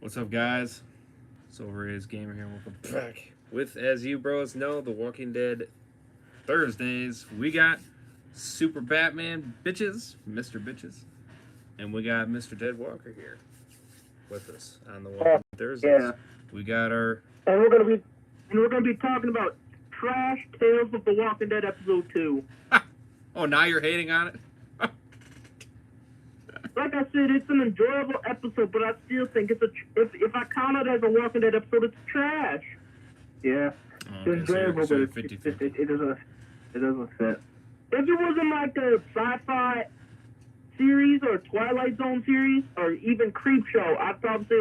What's up, guys? It's Overrated Gamer here. Welcome back with, as you bros know, The Walking Dead Thursdays. We got Super Batman bitches, Mr. Bitches, and we got Mr. Deadwalker here with us on The Walking Dead Thursdays. Yeah. We got our And we're gonna be talking about Trash Tales of the Walking Dead episode 2. oh, now you're hating on it. Like I said, it's an enjoyable episode, but I still think it's if I count it as a Walking Dead episode, it's trash. Yeah, Okay, it's enjoyable, so you're but 50-50. it doesn't fit. If it wasn't like a sci-fi series or Twilight Zone series or even Creep Show, I'd probably say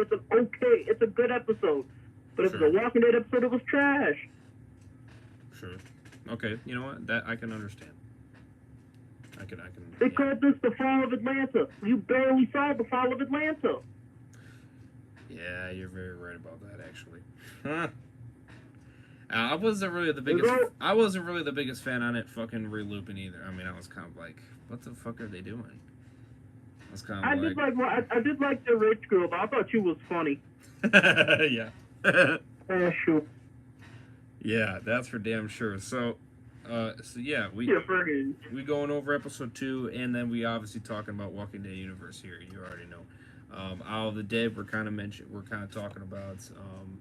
it's a good episode. But if Sure. it's a Walking Dead episode, it was trash. Sure. Okay, you know what? That I can understand. I can. They Yeah. called this the Fall of Atlanta. You barely saw the Fall of Atlanta. Yeah, you're very right about that, actually. Huh. I wasn't really the biggest. know- I wasn't really the biggest fan on it fucking relooping either. I mean, I was kind of like, what the fuck are they doing? I was kind I of did like the rich girl, but I thought she was funny. yeah. Yeah, sure. Yeah, that's for damn sure. So yeah, we Friggin'. going over episode 2, and then we obviously talking about Walking Dead universe here. You already know. Out of the Dead, we're kind of talking about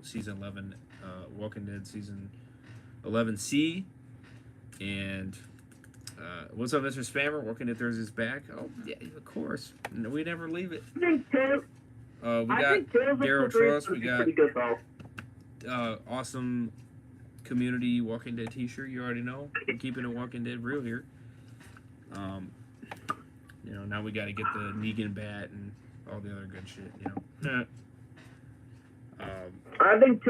season 11, Walking Dead season 11C, and what's up, Mr. Spammer? Walking Dead Thursday's back. Oh yeah, of course. No, we never leave it. I think Tales We I got think Tales of Daryl the Three Truss. is We got pretty good though. awesome community Walking Dead t-shirt. You already know. We're keeping it Walking Dead real here. Now we got to get the Negan bat and all the other good shit. I think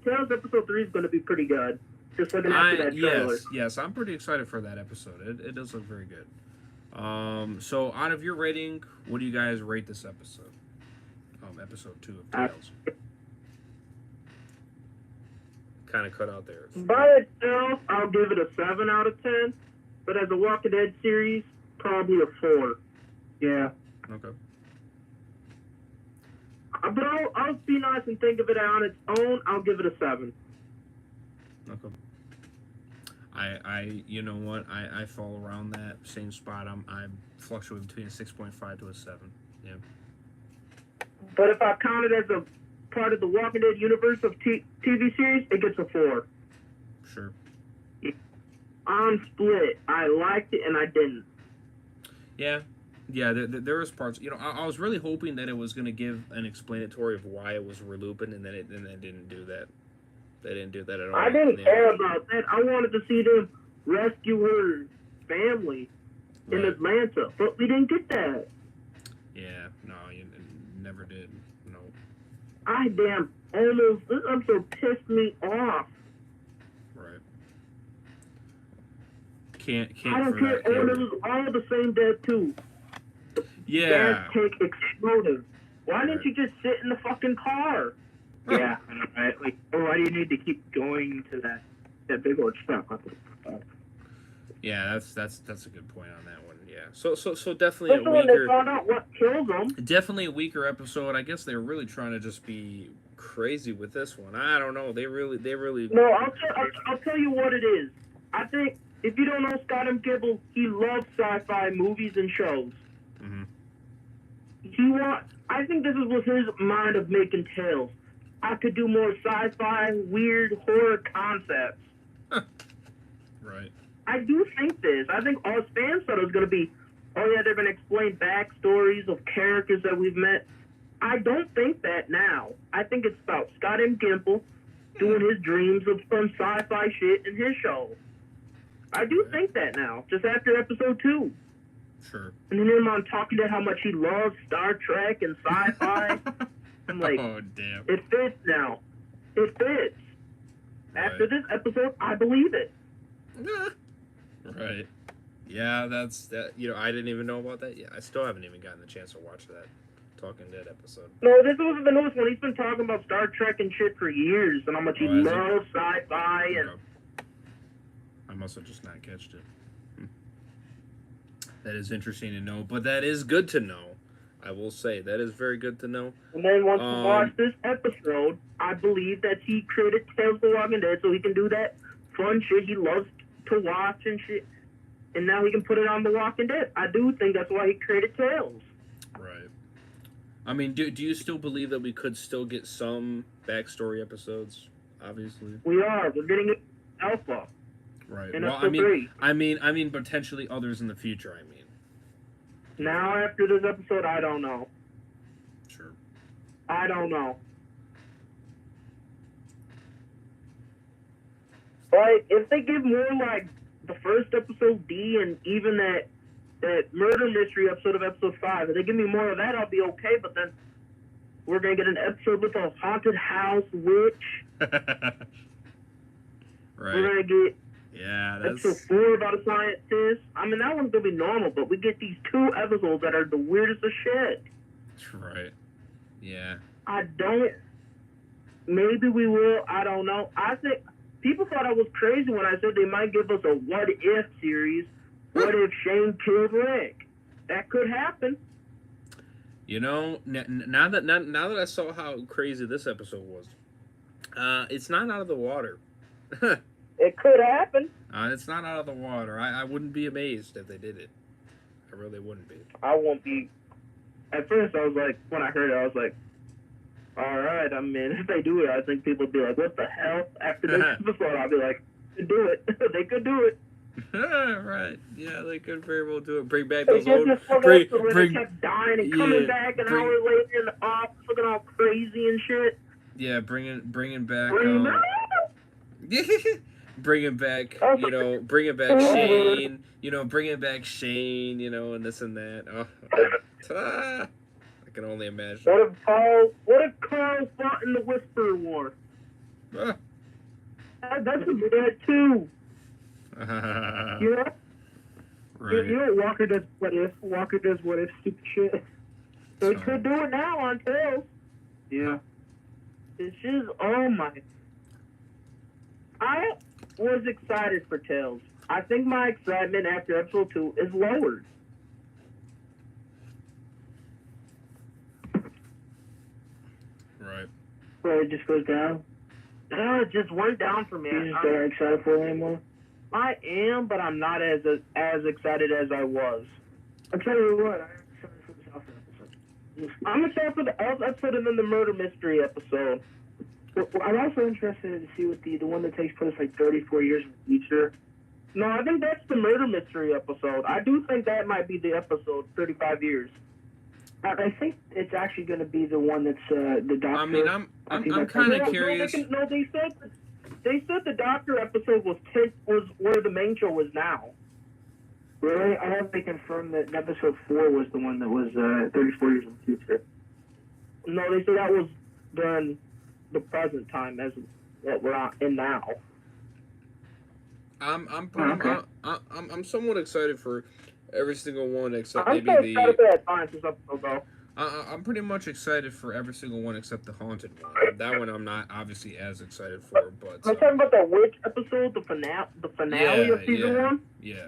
Tales episode 3 is going to be pretty good. Just looking at that trailer. yes, I'm pretty excited for that episode. It does look very good. So out of your rating, what do you guys rate this episode? Episode 2 of Tales. Kind of cut out there. By itself, I'll give it a 7 out of 10. But as a Walking Dead series, probably a 4. Yeah. Okay. But I'll be nice and think of it on its own. I'll give it a 7. Okay. You know what? I fall around that same spot. I fluctuate between a 6.5 to a 7. Yeah. But if I count it as a part of the Walking Dead universe of TV series, it gets a 4. Sure. I'm split. I liked it and I didn't. Yeah. There was parts. I was really hoping that it was going to give an explanatory of why it was relooping, and then it didn't do that. They didn't do that at all. I didn't care about that. I wanted to see them rescue her family in Right. Atlanta, but we didn't get that. Yeah. No, you never did. No. This episode pissed me off. Right. Can't I don't for care. that. It was all the same dead too. Yeah. Gas tank exploded. Why didn't Right. you just sit in the fucking car? Yeah, right. Like, why do you need to keep going to that big old truck? Yeah, that's a good point on that one. Yeah. So definitely Especially a when they weaker. found out what killed them. Definitely a weaker episode. I guess they were really trying to just be crazy with this one. I don't know. They really. No, I'll tell you what it is. I think if you don't know Scott M. Gibble, he loves sci-fi movies and shows. Mm-hmm. I think this was his mind of making Tales. I could do more sci-fi, weird horror concepts. Right. I do think this. I think all fans thought it was going to be, oh yeah, they're going to explain backstories of characters that we've met. I don't think that now. I think it's about Scott M. Gimple doing his dreams of some sci-fi shit in his show. I do think that now, just after episode 2. Sure. And then him on talking to how much he loves Star Trek and sci-fi. I'm like, oh damn. it fits now. It fits. After Right. this episode, I believe it. Right. Yeah, that's that. I didn't even know about that. Yeah, I still haven't even gotten the chance to watch that Talking Dead episode. No, this wasn't the newest one. He's been talking about Star Trek and shit for years, and how much he Oh, has he? loves sci-fi and. Okay. I must have just not catched it. That is interesting to know, but that is good to know. I will say that is very good to know. And then once we watch Um, this episode, I believe that he created Tales of the Walking Dead so he can do that fun shit he loves to watch and shit. And now he can put it on The Walking Dead. I do think that's why he created Tales. right. I mean, do you still believe that we could still get some backstory episodes? Obviously, We are. We're getting it Alpha right. in Well, episode 3. I mean, potentially others in the future. I mean, Now, after this episode, I don't know. sure. I don't know. Like, if they give more like the first episode D and even that murder mystery episode of episode 5, if they give me more of that, I'll be okay. But then we're gonna get an episode with a haunted house witch. Right. We're gonna get Yeah, episode that's 4 about a scientist. I mean, that one's gonna be normal, but we get these 2 episodes that are the weirdest of shit. right. Yeah. I don't. Maybe we will. I don't know. I think people thought I was crazy when I said they might give us a what if series. What if Shane killed Rick? That could happen. You know, now that I saw how crazy this episode was, it's not out of the water. It could happen. It's not out of the water. I wouldn't be amazed if they did it. I really wouldn't be. I won't be. At first, I was like, when I heard it, I was like, all right. I mean, if they do it, I think people would be like, what the hell? After this episode, I'll be like, they could do it. They could do it. Right. Yeah, they could very well do it. Bring back They those old. just Bring, they kept dying and coming back an hour later in the office looking all crazy and shit. Yeah, bringing back. Bringing back, bringing back Shane, bringing back Shane, and this and that. I can only imagine. What if Carl fought in the Whisper War? Ah. That's a good too. Right. You know Walker does what if stupid shit. They could do it now on Tales. Yeah. It's just, oh my. I was excited for Tales. I think my excitement after episode 2 is lowered. Right. So it just goes down? It just went down for me. You just aren't excited for it anymore? I am, but I'm not as excited as I was. I'll tell you what, I'm excited for this Alpha episode. I'm excited for the Alpha episode and then the murder mystery episode. Well, I'm also interested to see what the one that takes place like 34 years in the future. No, I think that's the murder mystery episode. I do think that might be the episode, 35 years. I think it's actually going to be the one that's the doctor. I mean, I'm kind of curious. No, they said the doctor episode was where the main show was now. Really? I hope they confirmed that episode 4 was the one that was 34 years in the future. No, they said that was during the present time as what we're in now. I'm somewhat excited for every single one except I'm maybe so excited for that scientist episode though. I'm pretty much excited for every single one except the haunted one. That one I'm not obviously as excited for, but I'm talking about the witch episode, the finale of season 1. Yeah.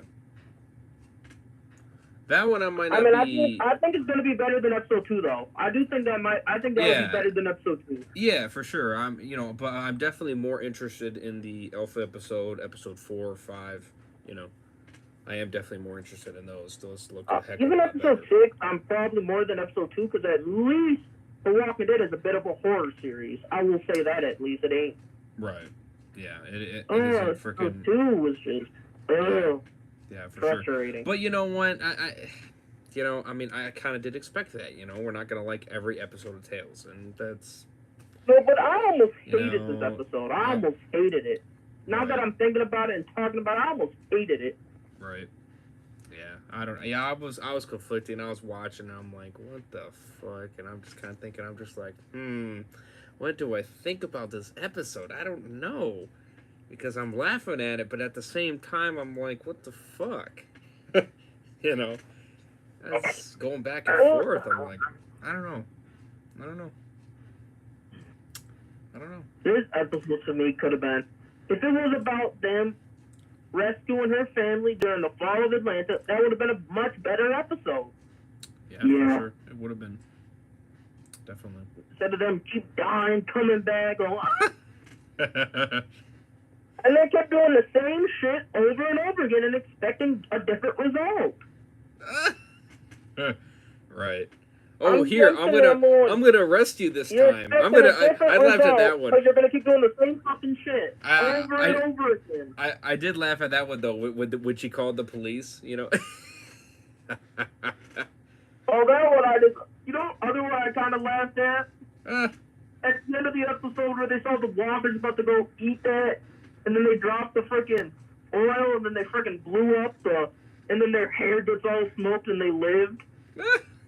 That one I might not be. I think it's going to be better than episode 2, though. I do think that will be better than episode 2. Yeah, for sure. But I'm definitely more interested in the Alpha episode 4 or 5. I am definitely more interested in those. Those look a heck of a lot episode better. 6, I'm probably more than episode 2 because at least The Walking Dead is a bit of a horror series. I will say that at least it ain't. Right. Yeah. It isn't freaking. Episode 2 was just. Yeah, for frustrating. Sure. But you know what? I kind of did expect that. We're not gonna like every episode of Tales, and that's. No, but I almost hated this episode. I almost hated it. Now that I'm thinking about it and talking about it, I almost hated it. Right. Yeah. I don't. Yeah. I was conflicting. I was watching. And I'm like, what the fuck? And I'm just kind of thinking. I'm just like, what do I think about this episode? I don't know. Because I'm laughing at it, but at the same time, I'm like, what the fuck? That's going back and forth. I'm like, I don't know. This episode to me could have been, if it was about them rescuing her family during the fall of Atlanta, that would have been a much better episode. Yeah, for sure. It would have been. Definitely. Instead of them keep dying, coming back, going, and they kept doing the same shit over and over again and expecting a different result. Right. Oh, here, I'm gonna arrest you this time. I laughed at that one. Because you're gonna keep doing the same fucking shit over and over again. I did laugh at that one though, when she called the police. You know. Oh, that one I did. You know, other one I kind of laughed at. At the end of the episode where they saw the walkers about to go eat that, and then they dropped the freaking oil, and then they freaking blew up and then their hair gets all smoked, and they lived.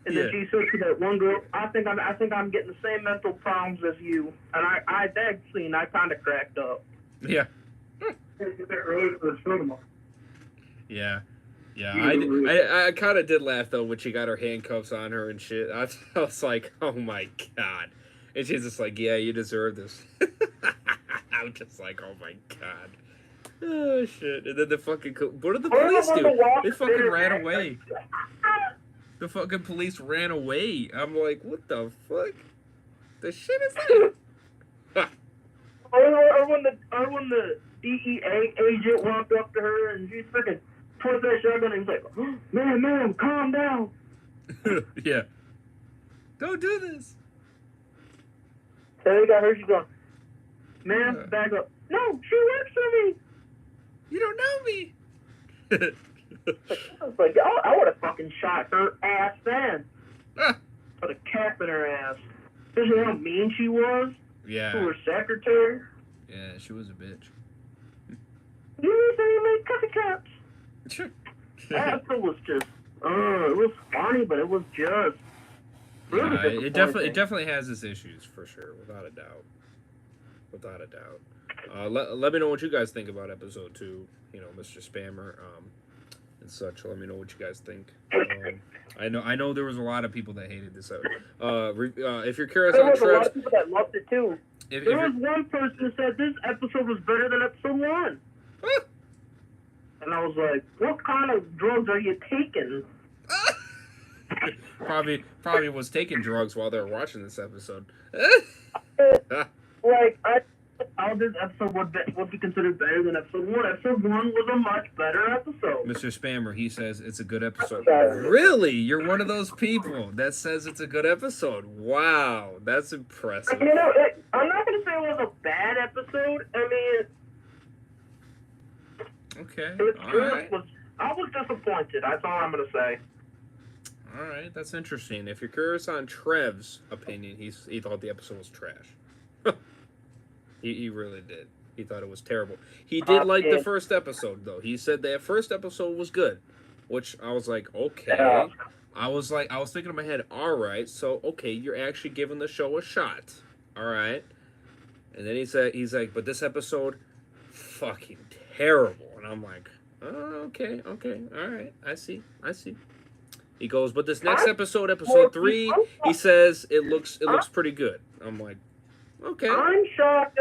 And then she said to that one girl, I think I'm getting the same mental problems as you. And that scene, I kind of cracked up. Yeah. Yeah. Yeah, I kind of did laugh, though, when she got her handcuffs on her and shit. I was like, oh, my God. And she's just like, yeah, you deserve this. I'm just like, oh, my God. Oh, shit. And then the fucking... What did the police do? They fucking ran away. The fucking police ran away. I'm like, what the fuck? The shit is that? Or when the DEA agent walked up to her and she freaking put that shotgun and he's like, oh, ma'am, calm down. Yeah. Don't do this. So they got her, she's going, ma'am, back up. No, she works for me. You don't know me. I was like, oh, I would have fucking shot her ass then. Put a cap in her ass. Especially how mean she was. Yeah. To her secretary. Yeah, she was a bitch. You say you make coffee cups. That was just, it was funny, but it was just really disappointing. It definitely has its issues, for sure, without a doubt. Without a doubt. Let me know what you guys think about episode 2, you know, Mr. Spammer, and such. Let me know what you guys think. I know there was a lot of people that hated this episode. If you're curious there on was a lot Trev's... of people that loved it, too. There was one person who said this episode was better than episode 1. And I was like, what kind of drugs are you taking? probably was taking drugs while they were watching this episode. How this episode would be considered better than episode 1. Episode 1 was a much better episode. Mr. Spammer, he says it's a good episode. Really? You're one of those people that says it's a good episode. Wow, that's impressive. You know, I'm not going to say it was a bad episode. I mean... Okay, all right. I was disappointed. That's all I'm going to say. All right, that's interesting. If you're curious on Trev's opinion, he thought the episode was trash. He really did. He thought it was terrible. He did like the first episode, though. He said that first episode was good, which I was like, okay. Yeah. I was thinking in my head, all right, so okay, you're actually giving the show a shot, all right. And then he's like, but this episode, fucking terrible. And I'm like, oh, okay, all right, I see. He goes, but this next episode 3, he says it looks pretty good. I'm like, okay. I'm shocked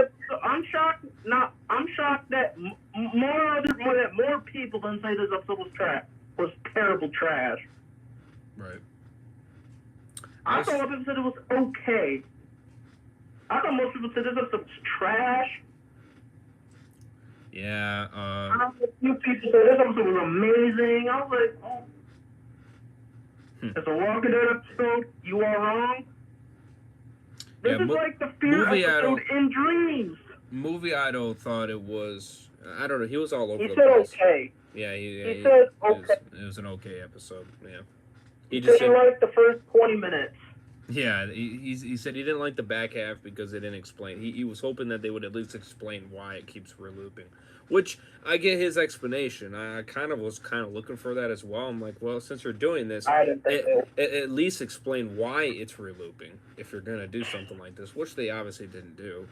that more people than say this episode was terrible trash. Right. I thought most people said it was okay. I thought most people said this episode was trash. Yeah. A few people said this episode was amazing. I was like, oh. It's a Walking Dead episode. You are wrong. This is like the Fear episode in Dreams. Movie Idol thought it was... I don't know. He was all over the place. He said okay. Yeah, he said okay. It was an okay episode. Yeah. He said liked the first 20 minutes. Yeah, he said he didn't like the back half because they didn't explain. He was hoping that they would at least explain why it keeps relooping. Which, I get his explanation. I was looking for that as well. I'm like, well, since you're doing this, at least explain why it's relooping if you're going to do something like this, which they obviously didn't do,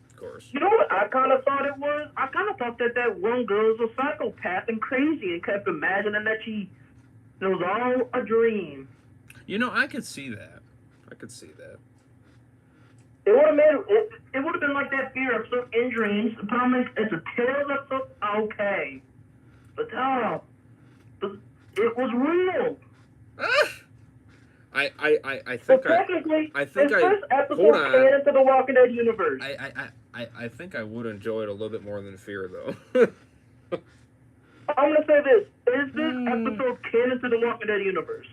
of course. You know what I kind of thought it was? I kind of thought that one girl was a psychopath and crazy and kept imagining that it was all a dream. You know, I could see that. It would have been like that Fear episode in Dreams. The problem is, it's a Tales episode, okay. But it was real. I So think technically, I think is I this hold episode on. canon to the Walking Dead universe? I think I would enjoy it a little bit more than Fear though. I'm gonna say this: is this Hmm. episode canon to the Walking Dead universe?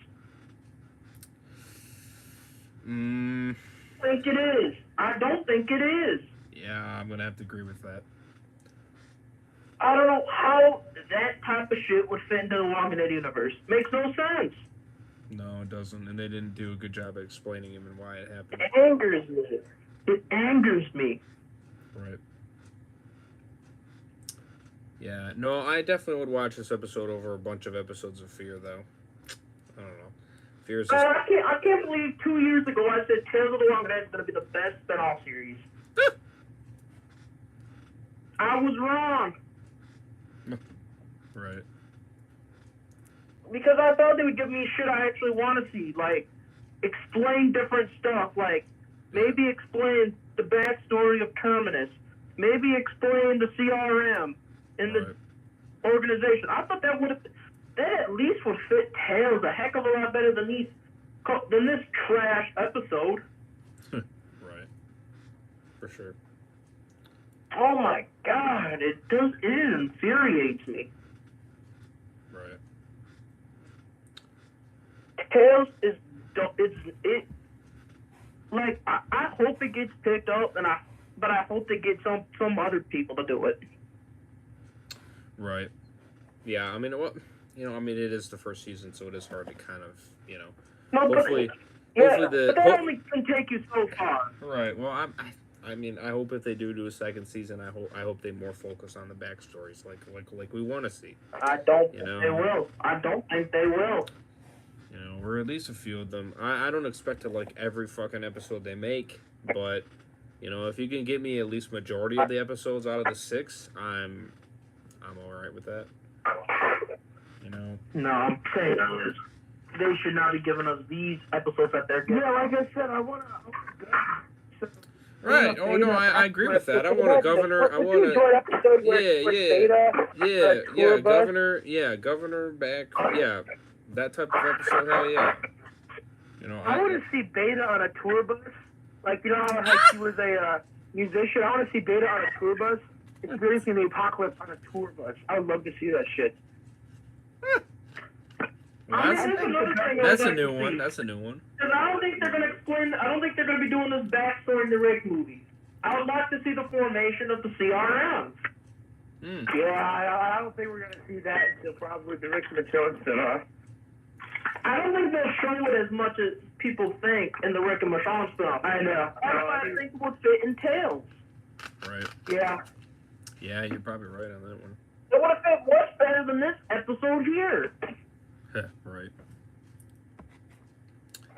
Mm, I think it is. I don't think it is. yeah, I'm gonna have to agree with that. I don't know how that type of shit would fit into the Walking Dead universe. Makes no sense. No, it doesn't, and they didn't do a good job of explaining him and why it happened. It angers me. It angers me. Right. Yeah, no, I definitely would watch this episode over a bunch of episodes of Fear, though. I don't know. Fear is just... I can't believe 2 years ago I said Tales of the Walking Dead is going to be the best spin-off series. I was wrong. Right. Because I thought they would give me shit I actually want to see. Like, explain different stuff. Like, maybe explain the backstory of Terminus. Maybe explain the CRM and the organization. I thought that at least would fit Tales a heck of a lot better than this trash episode. Right. For sure. Oh my god, it infuriates me. Right. Tales is like I hope it gets picked up, but I hope they get some other people to do it. Right. Yeah, I mean, it is the first season, so it is hard to kind of, No, hopefully, but that only can take you so far. Right. Well, I hope if they do a second season, I hope they more focus on the backstories, like we want to see. I don't think they will. I don't think they will. Or at least a few of them. I don't expect to like every fucking episode they make, but if you can get me at least majority of the episodes out of the 6, I'm all right with that. No, I'm saying they should not be giving us these episodes that they're getting. Yeah, like I said, I want to. Right. Oh no, I agree with that. I want a governor. I want governor back. Yeah, that type of episode. Hell yeah. I want to see Beta on a tour bus. Like how she was a musician. I want to see Beta on a tour bus experiencing the apocalypse on a tour bus. I would love to see that shit. Well, that's a new one. That's a new one. Because I don't think they're going to explain. I don't think they're going to be doing this backstory in the Rick movie. I would like to see the formation of the CRM. Yeah, I don't think we're going to see that until probably the Rick Michaud spin-off. I don't think they'll show it as much as people think in the Rick and Michonne spin-off. I know. I think it would fit in Tales. Right. Yeah. Yeah, you're probably right on that one. It would have fit much better than this episode here. Right.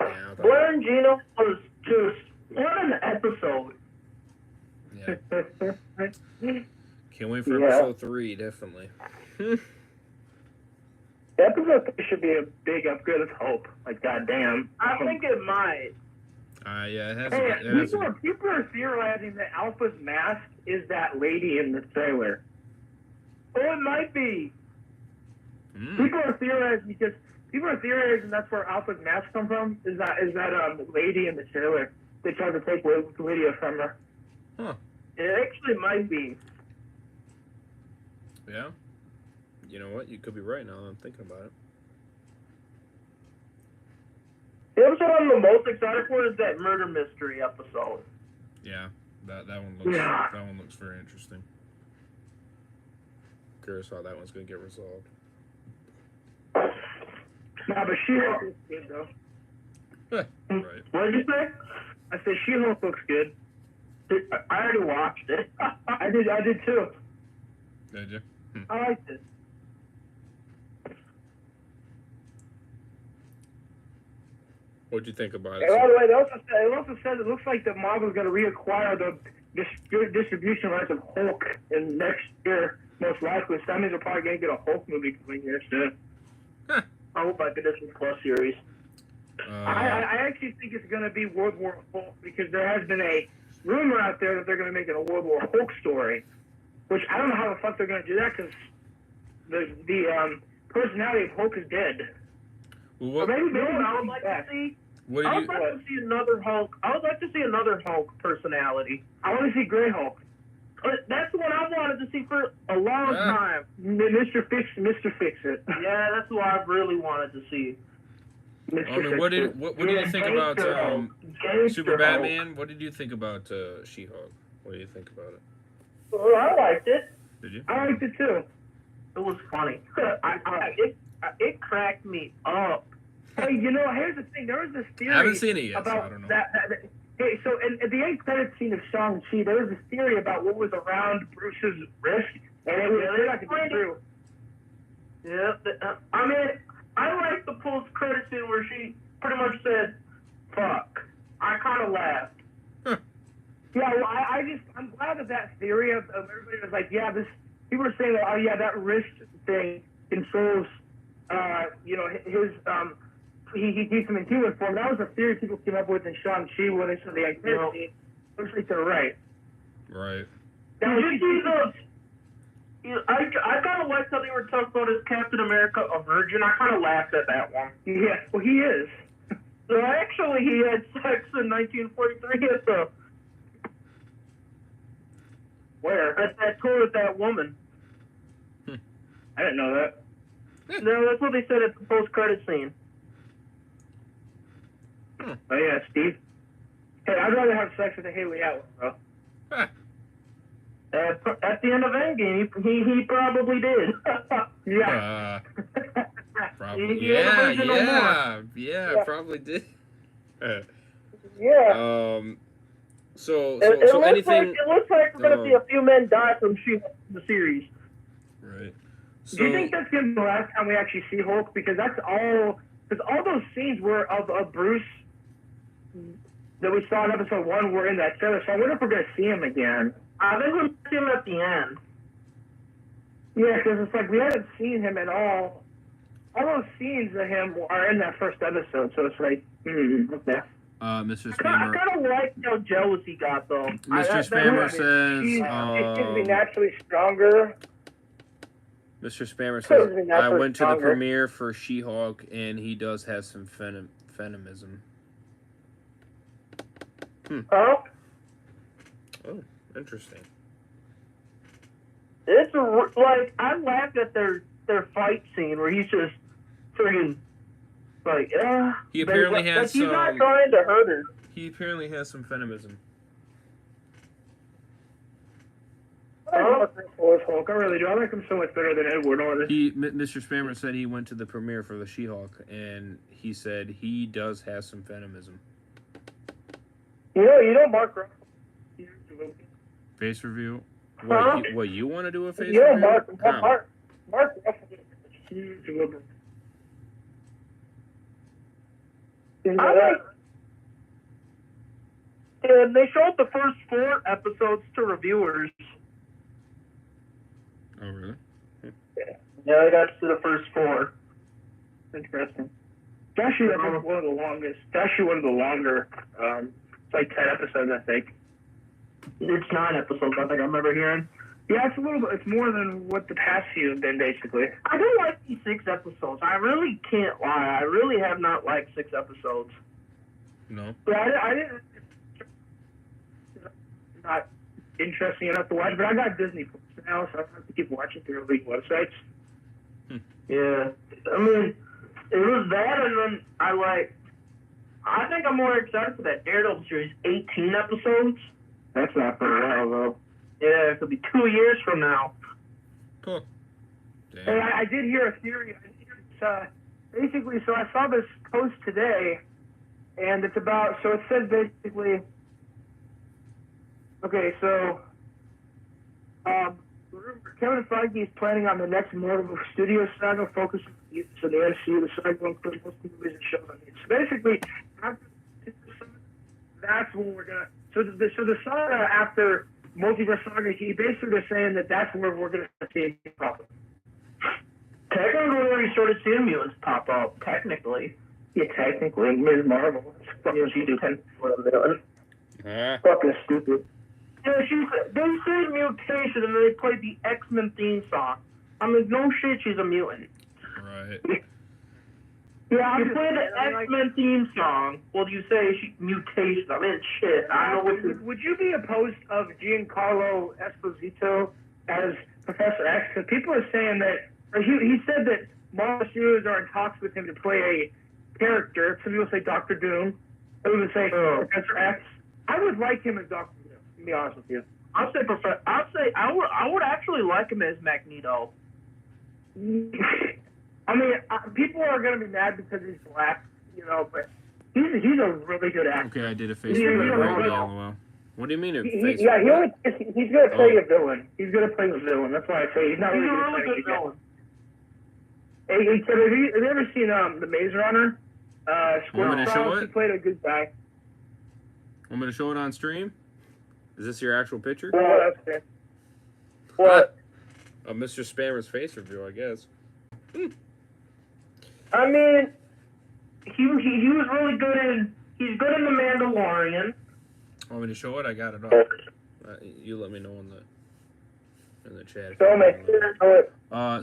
Yeah, Blair and Gino was just what an episode. Yeah. Can't wait for episode 3, definitely. Episode 3 should be a big upgrade of hope. Like, goddamn. I think it might. Yeah, it has. People are theorizing that Alpha's mask is that lady in the trailer. Oh, it might be. People are theorizing that's where Alpha's mask comes from. Is that lady in the trailer? They tried to take video from her. Huh. It actually might be. Yeah. You know what? You could be right now that I'm thinking about it. The episode I'm the most excited for is that murder mystery episode. Yeah, that one looks very interesting. Curious how that one's gonna get resolved. Nah, but She-Hulk looks good though. Right. What did you say? I said She-Hulk looks good. I already watched it. I did too. Did you? I liked it. What'd you think about it? And by the way, it also says it looks like that Marvel's going to reacquire the distribution rights of Hulk in next year, most likely. So that means we're probably going to get a Hulk movie coming here soon. Huh. I hope I get this Plus series. I actually think it's going to be World War Hulk because there has been a rumor out there that they're going to make it a World War Hulk story, which I don't know how the fuck they're going to do that because the personality of Hulk is dead. Well, maybe I would like to see. What I did would you? like to see another Hulk. I would like to see another Hulk personality. I want to see Grey Hulk. That's what I wanted to see for a long time. Mr. Fix It. Yeah, that's what I really wanted to see. I mean, what did you think about Super Batman? What did you think about She-Hulk? What do you think about it? Well, I liked it. Did you? I liked it too. It was funny. It cracked me up. Hey, you know, here's the thing. There was this theory. I haven't seen it yet, about so I don't know. that. Hey, so in the end credit scene of Shang-Chi, there was this theory about what was around Bruce's wrist, and it was not to be true. Yeah, I mean, I like the post-credit scene where she pretty much said, "Fuck." I kind of laughed. Yeah, well, I'm glad that theory of everybody was like, yeah, this. People were saying that, oh yeah, that wrist thing controls, you know, his he keeps him in human form. That was a theory people came up with in Shang-Chi when they said the activity. Looks like they're right. Right. Did you see those? I kind of liked how they were talking about as Captain America a virgin. I kind of laughed at that one. Yeah, well, he is. So actually, he had sex in 1943 at the where at that tour with that woman. I didn't know that. No, that's what they said at the post-credit scene. Oh yeah, Steve. Hey, I'd rather have sex with a Haley Atwell, bro. At the end of Endgame, he probably did. Yeah. Probably. Yeah, probably did. Yeah. So it anything? Looks like we're gonna see a few men die from the series. Right. So, do you think that's gonna be the last time we actually see Hulk? Because that's all. Because all those scenes were of Bruce that we saw in episode 1 were in that trailer. So I wonder if we're gonna see him again. I think we'll see him at the end. Yeah, because it's like we haven't seen him at all. All those scenes of him are in that first episode, so it's like, okay. Mr. Spammer. I kind of like how jealous he got, though. Mr. Spammer says, it gives me naturally stronger. Mr. Spammer says, I went to the premiere for She-Hulk, and he does have some feminism. Oh? Oh, interesting. It's like, I laughed at their fight scene where he's just friggin' like, he apparently has he's not trying to hurt her. He apparently has some feminism. I really do. I like him so much better than Edward Norton. Mr. Spammer said he went to the premiere for the She-Hulk, and he said he does have some feminism. You know, Mark Ruffalo. Face review? Huh? What, you want to do a face review? Yeah, Mark Ruffalo is a huge liberal. And they showed the first 4 episodes to reviewers. Oh, really? Yeah, they got to the first 4. Interesting. It's actually one of the longest. It's actually one of the longer. It's like 10 episodes, I think. It's 9 episodes, I think I remember hearing. Yeah, it's a little bit. It's more than what the past few have been, basically. I do like these 6 episodes. I really can't lie. I really have not liked 6 episodes. No. Yeah, I didn't. Not interesting enough to watch, but I got Disney Plus now, so I have to keep watching through league websites. Yeah, I mean, it was that, and then I think I'm more excited for that Daredevil series. 18 episodes. That's not for a while, though. Yeah, it could be 2 years from now. Cool. Damn. And I did hear a theory. Basically, so I saw this post today, and it's about. So it says basically. Okay, so Kevin Feige is planning on the next Marvel Studios saga focusing on the MCU. The saga will include most movies and shows. So basically, that's when we're gonna. So the saga after Multiverse Saga, he basically is saying that's where we're gonna see it pop up. Technically, we already started seeing mutants pop up. Technically, yeah, technically, Ms. Marvel. Fucking she do 10 what I'm doing. Fucking stupid. Yeah, they said mutation and then they played the X-Men theme song. I mean, no shit, she's a mutant. Right. Yeah, You play the X-Men theme song. Well, you say mutation. I mean, shit. I don't know what you... Would you be opposed of Giancarlo Esposito as Professor X? Because people are saying that, or he said that Marvel Studios are in talks with him to play a character. Some people say Doctor Doom. Some people say Professor X. I would like him as Doctor Doom, to be honest with you. I'll say Professor. I would actually like him as Magneto. I mean, people are going to be mad because he's black, you know, but he's a really good actor. Okay, I did a face right now. What do you mean? He's going to play a villain. He's going to play a villain. That's why I say he's not really going to play a villain. Hey, have you ever seen The Maze Runner? He played a good guy. Want me to show it on stream? Is this your actual picture? Well, that's good. What? Mr. Spammer's face review, I guess. I mean, he was really good in. He's good in The Mandalorian. Want me to show it? I got it up. You let me know in the chat.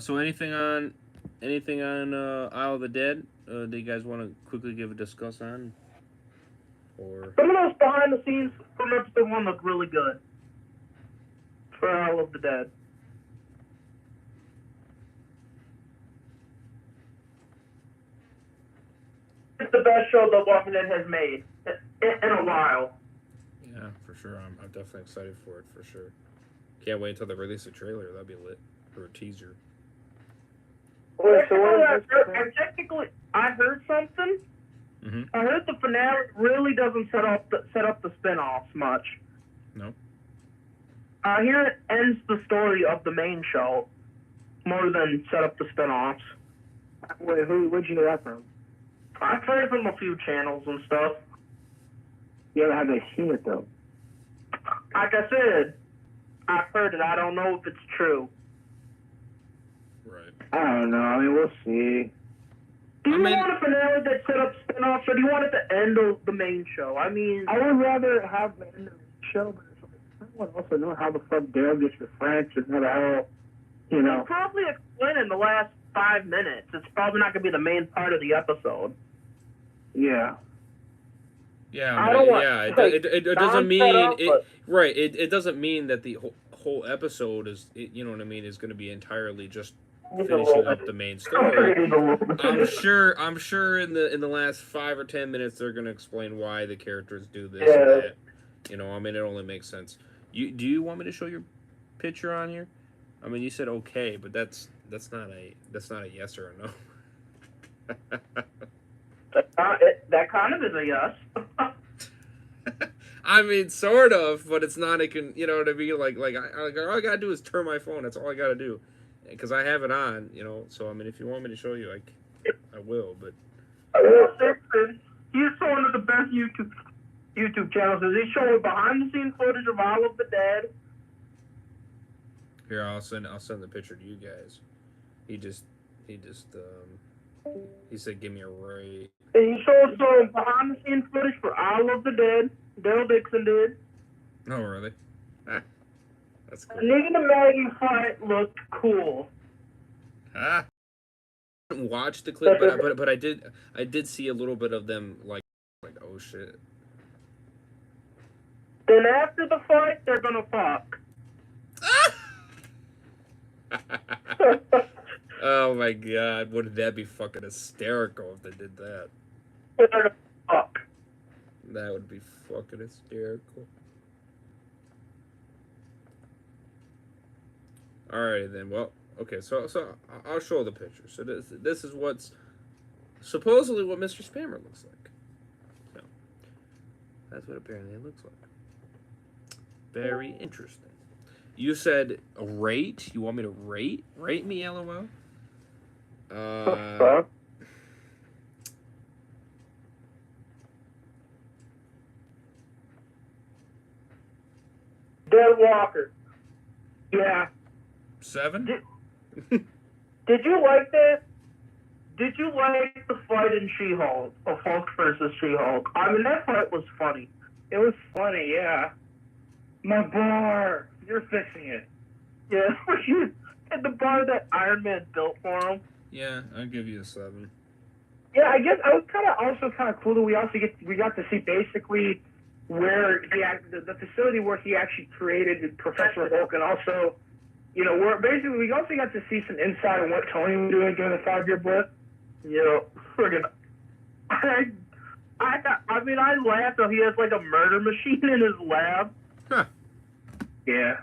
So anything on Isle of the Dead? Do you guys want to quickly give a discuss on? Or some of those behind the scenes from episode 1 look really good. For Isle of the Dead. It's the best show The Walking Dead has made in a while. Yeah, for sure. I'm definitely excited for it, for sure. Can't wait until they release a trailer. That'd be lit. Or a teaser. I heard something. Mm-hmm. I heard the finale really doesn't set up the spin-offs much. No. I hear it ends the story of the main show more than set up the spin-offs. Wait, where'd you know that from? I've heard it from a few channels and stuff. Yeah, have they seen it though? Like I said, I've heard it. I don't know if it's true. Right. I don't know. I mean, we'll see. Do you want a finale that set up spin-offs, or do you want it to end the main show? I mean, I would rather have the end of the show, but it's like, I want to also know how the fuck Daryl gets to France and how the hell, you know. They'll probably explain in the last 5 minutes. It's probably not going to be the main part of the episode. Yeah. Yeah, it doesn't mean it. Right, it doesn't mean that the whole episode is, you know what I mean, is going to be entirely just finishing up the main story. I'm sure in the last 5 or 10 minutes they're going to explain why the characters do this and that. You know, I mean, it only makes sense. Do you want me to show your picture on here? I mean, you said okay, but that's not a yes or a no. That kind of is a yes. I mean, sort of, but it's not. You know what I mean? Like all I gotta do is turn my phone. That's all I gotta do, because I have it on. You know, so I mean, if you want me to show you, I will. But he's one of the best YouTube channels. He's showing behind the scenes footage of Isle of the Dead. Here, I'll send the picture to you guys. He said, "Give me a rate." And he showed some behind the scenes footage for Isle of the Dead. Daryl Dixon did. Oh, really? That's cool. And even the Maggie fight looked cool. I didn't watch the clip, but I did see a little bit of them like oh shit. Then after the fight, they're gonna fuck. Oh my god, wouldn't that be fucking hysterical if they did that? They're gonna fuck. That would be fucking hysterical. Alrighty then, well, okay, so I'll show the picture. So this is what's supposedly what Mr. Spammer looks like. So, that's what apparently it looks like. Very interesting. You said a rate? You want me to rate me, LOL? Deadwalker. Yeah. 7? Did you like that? Did you like the fight in She-Hulk, of Hulk versus She-Hulk? I mean, that fight was funny. It was funny, yeah. My bar. You're fixing it. Yeah, and the bar that Iron Man built for him. Yeah, I'll give you a 7. Yeah, I guess I was kind of cool that we got to see basically where the facility where he actually created Professor Hulk, and also, where basically we also got to see some insight on what Tony was doing during the 5-year blip. Friggin'. I mean, I laughed though. He has like a murder machine in his lab. Huh. Yeah.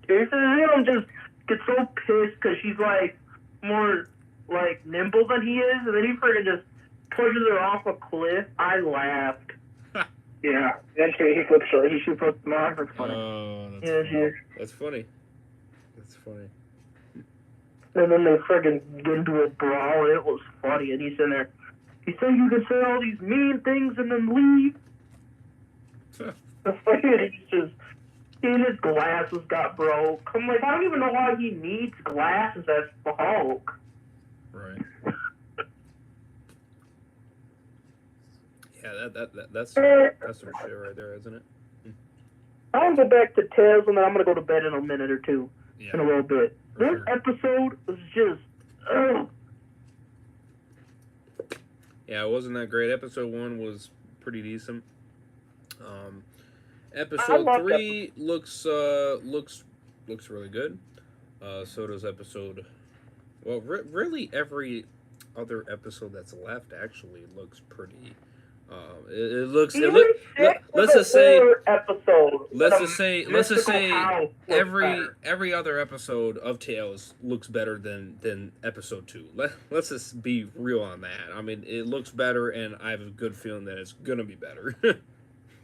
Just get so pissed because she's like more like nimble than he is, and then he friggin' just pushes her off a cliff. I laughed. Yeah. Then he flips her. He flips them off. It's funny. Oh, that's funny. That's funny. And then they friggin' get into a brawl, and it was funny. And he's in there. You think you can say all these mean things and then leave? He's just. And his glasses got broke. I'm like, I don't even know why he needs glasses as the Hulk. Right. Yeah, that's some shit right there, isn't it? I'm gonna go back to Tales, and then I'm gonna go to bed in a minute or two. Yeah, in a little bit. This episode was just, Yeah, it wasn't that great. Episode 1 was pretty decent. Episode 3 looks really good. So does episode. Well, really every other episode that's left actually looks pretty. Let's just say every other episode of Tales looks better than episode 2. Let's just be real on that. I mean, it looks better, and I have a good feeling that it's gonna be better.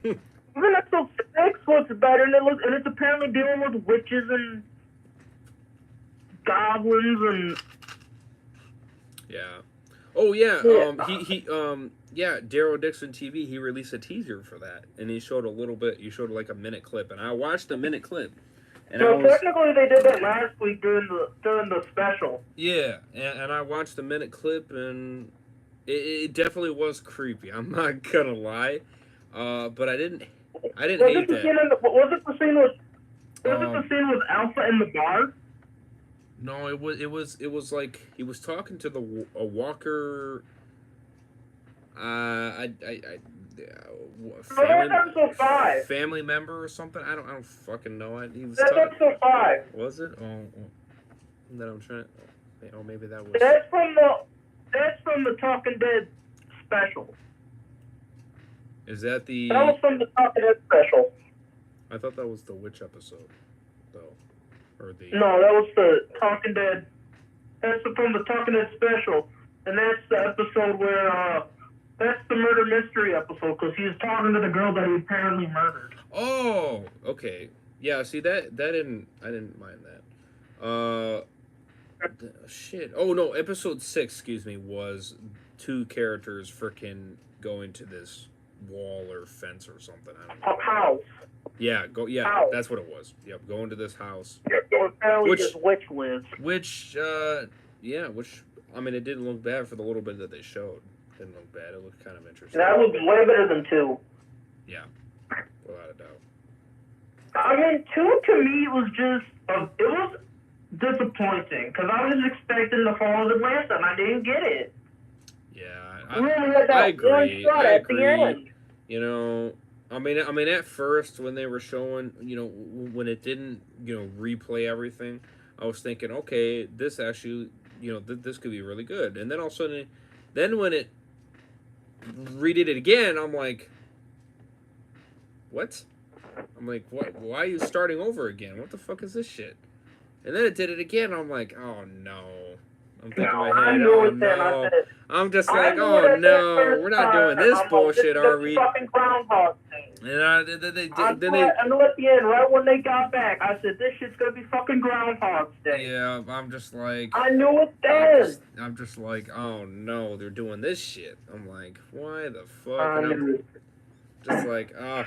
Even episode 6 looks better, and it's apparently dealing with witches and goblins and. Yeah. Oh yeah. Daryl Dixon TV. He released a teaser for that, and he showed a little bit. He showed like a minute clip, and I watched the minute clip. And technically, they did that last week during the special. Yeah, and I watched the minute clip, and it definitely was creepy. I'm not gonna lie, but I didn't hate that. Was it the scene with Alpha in the bar? No, it was like he was talking to a walker. Episode 5. Family member or something. I don't fucking know. That's episode 5. Was it? Oh, that I'm trying. Oh, maybe that was. That's from the Talking Dead special. Is that the? That was from the Talking Dead special. I thought that was the witch episode, though, or the. No, that was the Talking Dead. That's from the Talking Dead special, and that's the episode where that's the murder mystery episode because he was talking to the girl that he apparently murdered. Oh, okay, yeah. See I didn't mind that. Shit. Oh no, episode 6, excuse me, was 2 characters freaking going to this wall or fence or something. I don't know. House. Yeah, house. That's what it was. Yep, going to this house. Apparently this witch lives. Which I mean, it didn't look bad for the little bit that they showed. Didn't look bad. It looked kind of interesting. That was way better than 2. Yeah, without a doubt. I mean, 2 to me was just it was disappointing because I was expecting the fall of Atlanta and I didn't get it. Yeah, I agree. At the end. I mean, at first when they were showing, when it didn't, replay everything, I was thinking, okay, this actually, this could be really good. And then all of a sudden, when it redid it again, I'm like, what? I'm like, what? Why are you starting over again? What the fuck is this shit? And then it did it again. I'm like, oh no. I'm thinking in my head, oh no. I'm just like, oh no, we're not doing this bullshit, are we? Fucking Groundhog Day. And and at the end, right when they got back, I said, this shit's gonna be fucking Groundhog Day. Yeah, I'm just like, I knew it then. I'm just like, oh no, they're doing this shit. I'm like, why the fuck? And I'm just like, I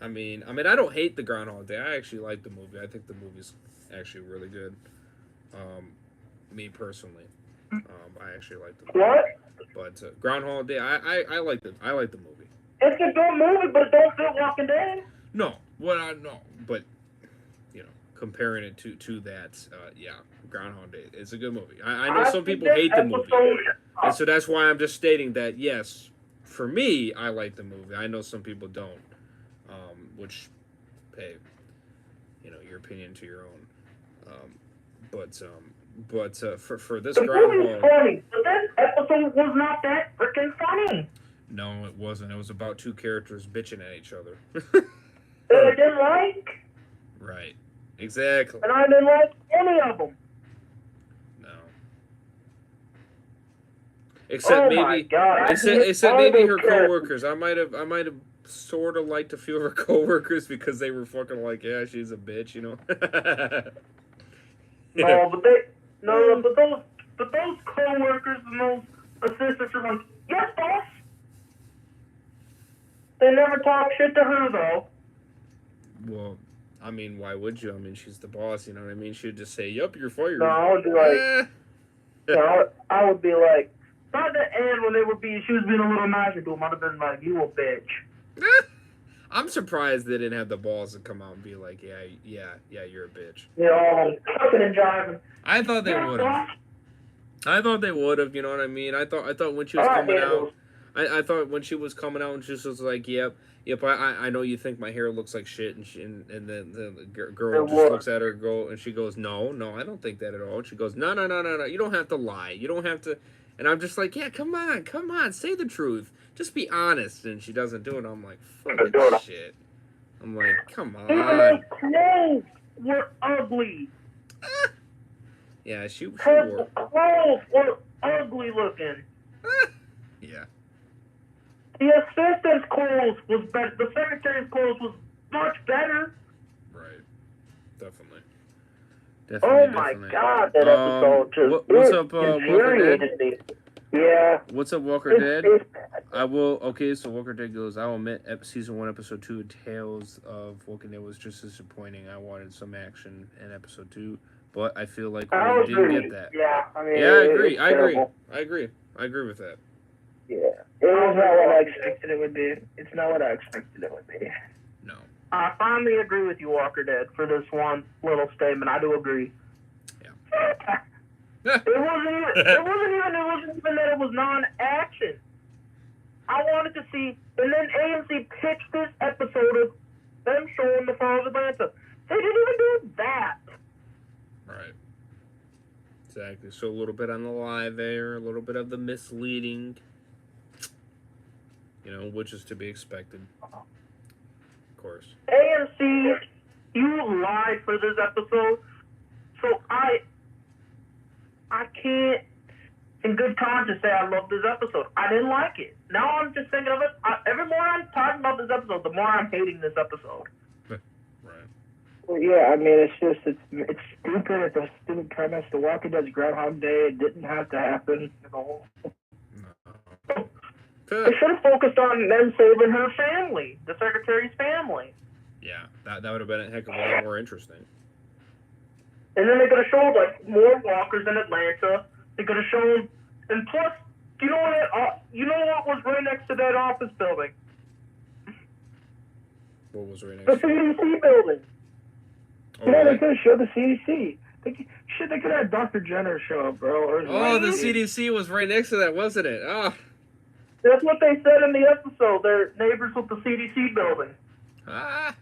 mean, I don't hate the Groundhog Day. I actually like the movie. I think the movie's actually really good. Me personally, I actually like the movie. What? But Groundhog Day, I like the movie. It's a good movie, but it don't fit Walking Dead. No, but comparing it to that, yeah, Groundhog Day. It's a good movie. I know some think people that hate the movie, episode- and so that's why I'm just stating that yes, for me, I like the movie. I know some people don't, which, hey, you know, your opinion to your own. But for this The movie was Groundhog, funny, but that episode was not that freaking funny. no, it wasn't. It was about two characters bitching at each other. That I didn't like, Right. Exactly. and I didn't like any of them. No. Except Oh maybe, my God! except maybe her coworkers. I might have sort of liked a few of her coworkers because they were fucking like, yeah, she's a bitch, you know. No, but those co-workers and those assistants are like, yes, boss. They never talk shit to her though. Well, I mean, why would you? I mean, she's the boss, you know what I mean? She'd just say, "Yup, you're fired." No, I would be like, Eh. no, I would be like, by the end when she was being a little nicer to him, I'd have been like, you a bitch. I'm surprised they didn't have the balls to come out and be like, yeah, you're a bitch. You know, fucking and jiving. I thought they would have. I thought they would have. You know what I mean? I thought when she was coming out, I thought when she was coming out and she was like, yep. I know you think my hair looks like shit, and then the girl just looks at her girl and she goes, no, I don't think that at all. And she goes, no, you don't have to lie. You don't have to. And I'm just like, yeah, come on, say the truth. Just be honest. And she doesn't do it. I'm like, fuck this shit. I'm like, come on. Her clothes were ugly. Yeah, she Her wore. clothes were ugly looking. Yeah. The assistant's clothes was better. The secretary's clothes was much better. Right. Definitely. Oh my God, that episode just what's up, Walker infuriated me. Yeah. What's up, Walker Dead? I will. Okay, so Walker Dead goes. I will admit, season 1, episode 2, Tales of Walking Dead was just disappointing. I wanted some action in episode 2, but I feel like we didn't get that. Yeah, I mean, Yeah, I agree. I agree with that. Yeah, it was not what I expected it would be. It's not what I expected it would be. No. I finally agree with you, Walker Dead, for this one little statement. I do agree. Yeah. It wasn't even that it was non-action. I wanted to see, and then AMC pitched this episode of them showing the fall of Atlanta. They didn't even do that. Right. Exactly. So a little bit on the lie there, a little bit of the misleading, you know, which is to be expected. Of course. AMC, you lied for this episode, so I can't, in good conscience, say I love this episode. I didn't like it. Now I'm just thinking of it. Every more I'm talking about this episode, the more I'm hating this episode. Right. Well, yeah, I mean, it's stupid. It's a stupid premise. The Walking Dead's Groundhog Day. It didn't have to happen. No. They should have focused on them saving her family, the secretary's family. Yeah, that would have been a heck of a lot more interesting. And then they could have showed, like, more walkers in Atlanta. They could have shown, and plus, you know what was right next to that office building? What was right The next to it? CDC building. Oh, Yeah, they really? could have showed the CDC. They could have had Dr. Jenner show up, bro. Or Oh, the CDC was right next to that, wasn't it? Oh. That's what they said in the episode. They're neighbors with the CDC building. Why'd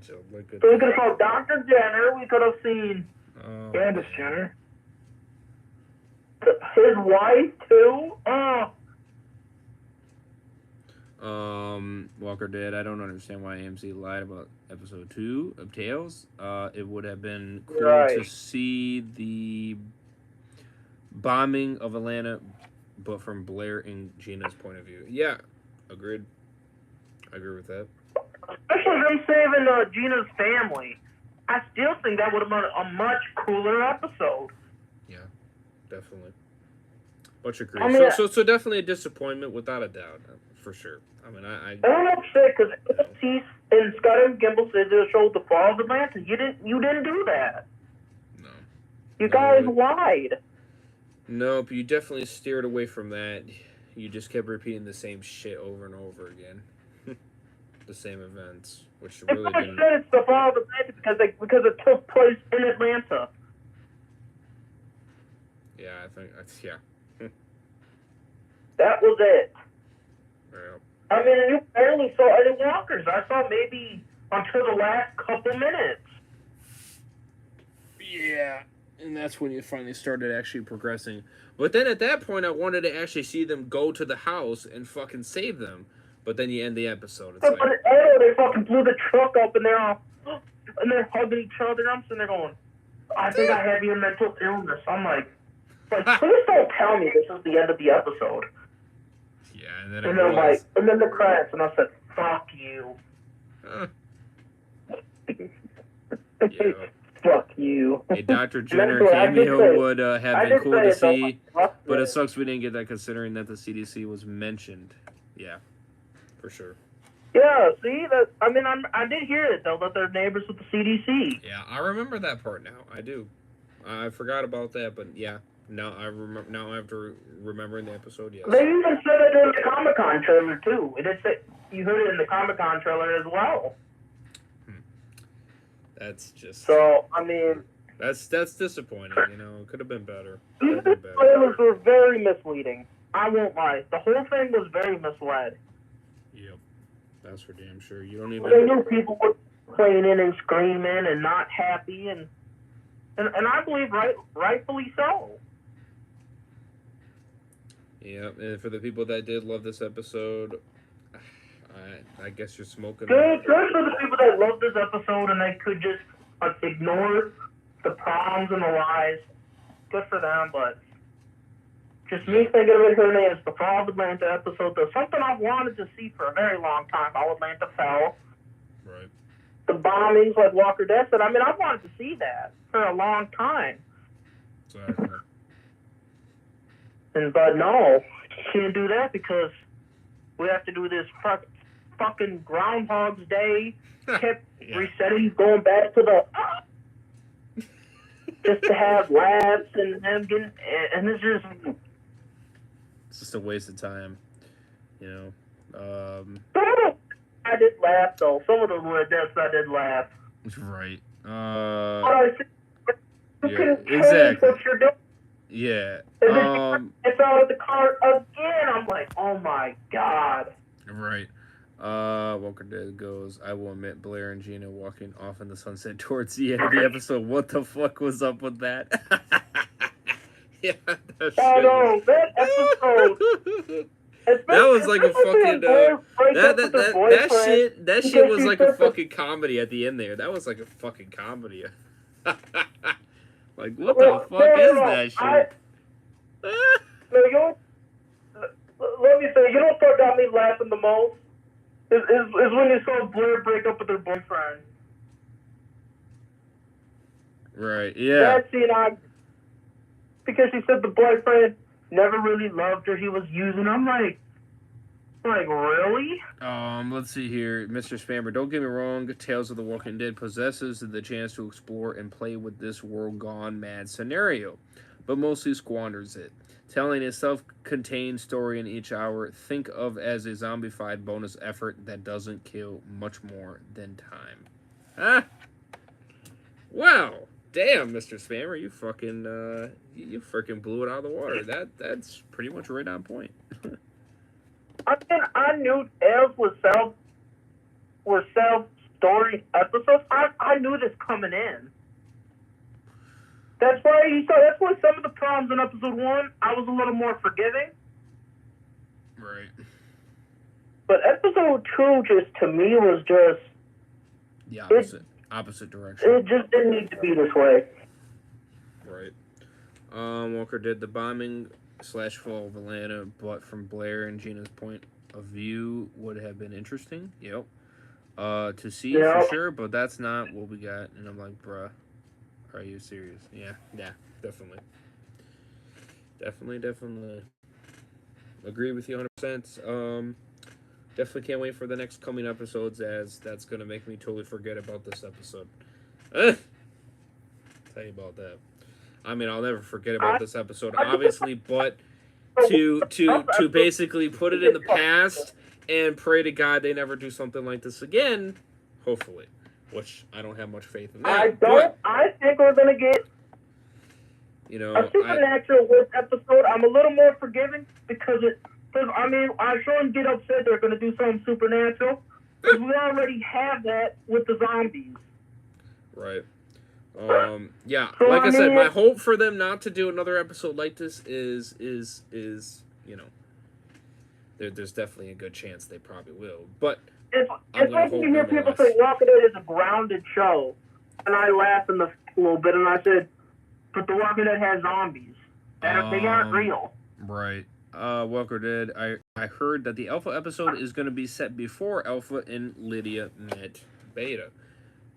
you look at So we that? could have called Dr. Jenner. We could have seen Oh, Candace Jenner. his wife, too. Oh, Walker Dead. I don't understand why AMC lied about episode 2 of Tales. It would have been cool Right. to see the bombing of Atlanta, but from Blair and Gina's point of view. Yeah, agreed. I agree with that. especially them saving Gina's family. I still think that would have been a much cooler episode. Yeah, definitely. Much agree. I mean, so definitely a disappointment, without a doubt, for sure. I mean, I'm upset because AMC and Scott and Gimble said they showed the fall of Atlanta. You didn't do that. no. You guys lied. Nope, you definitely steered away from that. You just kept repeating the same shit over and over again. the same events, which They really pretty didn't. much said it's the fall of Atlanta because it took place in Atlanta. Yeah, I think that's That was it. Yeah. I mean, you barely saw any walkers. I saw maybe until the last couple minutes. Yeah, and that's when you finally started actually progressing. But then at that point, I wanted to actually see them go to the house and fucking save them. But then you end the episode. It's But like, they fucking blew the truck up and they're all, and they're hugging each other. I'm sitting there going, I think I have your mental illness. I'm like, please don't tell me this is the end of the episode. yeah, and then And it then was. and then the credits, and I said, fuck you. Yeah. Fuck you. A Dr. And Jenner that's what I did cameo say. would have I been did cool say to it, though. see, Fuck but yeah. it sucks we didn't get that considering that the CDC was mentioned. Yeah, for sure. Yeah, see that. I mean, I did hear it though that they're neighbors with the CDC. Yeah, I remember that part now. I do. I forgot about that, but yeah, now I remember. Now after remembering the episode, yes. They even said it in the Comic-Con trailer too. It is you heard it in the Comic-Con trailer as well. That's just. So I mean, That's disappointing. You know, it could have been better. these trailers were very misleading. I won't lie. The whole thing was very misled. Yep, that's for damn sure. You don't They even. knew people were complaining and screaming and not happy, and I believe rightfully so. Yep, and for the people that did love this episode, I guess you're smoking. Good for the people that love this episode and they could just ignore the problems and the lies. Good for them, but just me thinking of it, her name is the Fall of Atlanta episode. There's something I've wanted to see for a very long time. How Atlanta fell. Right. The bombings, like Walker Death said. I mean, I've wanted to see that for a long time. Exactly. But no, can't do that because we have to do this fucking Groundhog's Day. Kept resetting, going back to the just to have laughs and them getting, and it's just a waste of time, you know. I did laugh though. Some of the deaths I did laugh. Right. You can exactly. what you're doing. Yeah. It's out of the car again. I'm like, oh my god. Right. Walker Dead goes, I will admit Blair and Gina walking off in the sunset towards the end of the episode. What the fuck was up with that? Yeah. That episode. That was like a fucking that shit was like a fucking comedy at the end there. That was like a fucking comedy. Like what the fuck is that shit? Let me say, you know what got me laughing the most? Is when you saw Blair break up with her boyfriend. Right, yeah. That scene, because she said the boyfriend never really loved her, he was using her. I'm like, really? Let's see here. Mr. Spammer, don't get me wrong, Tales of the Walking Dead possesses the chance to explore and play with this world gone mad scenario, but mostly squanders it. Telling a self-contained story in each hour, think of as a zombified bonus effort that doesn't kill much more than time. Huh? Wow. Damn, Mr. Spammer, you freaking blew it out of the water. That's pretty much right on point. I mean, I knew Tales were self-story episodes. I knew this coming in. That's why some of the problems in episode 1, I was a little more forgiving. Right. But episode 2 just, to me, was just... The opposite direction. It just didn't need to be this way. Right. Walker did the bombing / fall of Atlanta, but from Blair and Gina's point of view would have been interesting. Yep. To see for sure, but that's not what we got. And I'm like, bruh, are you serious? Yeah, definitely. Definitely. Agree with you 100%. Definitely can't wait for the next coming episodes, as that's going to make me totally forget about this episode. Tell you about that. I mean, I'll never forget about this episode, obviously, but to basically put it in the past and pray to God they never do something like this again. Hopefully, which I don't have much faith in that. I don't. But, I think we're gonna get you know, a supernatural with episode. I'm a little more forgiving because I mean, I shouldn't get upset they're gonna do something supernatural because we already have that with the zombies. Right. Yeah. So, Like I said, mean, my hope for them not to do another episode like this is you know, there's definitely a good chance they probably will. But it's I'm gonna like hope you hear people nonetheless. say Walking Dead is a grounded show, and I laughed a little bit, and I said, "But The Walking Dead has zombies. They aren't real." Right. Walker Dead. I heard that the alpha episode is going to be set before alpha and Lydia met beta.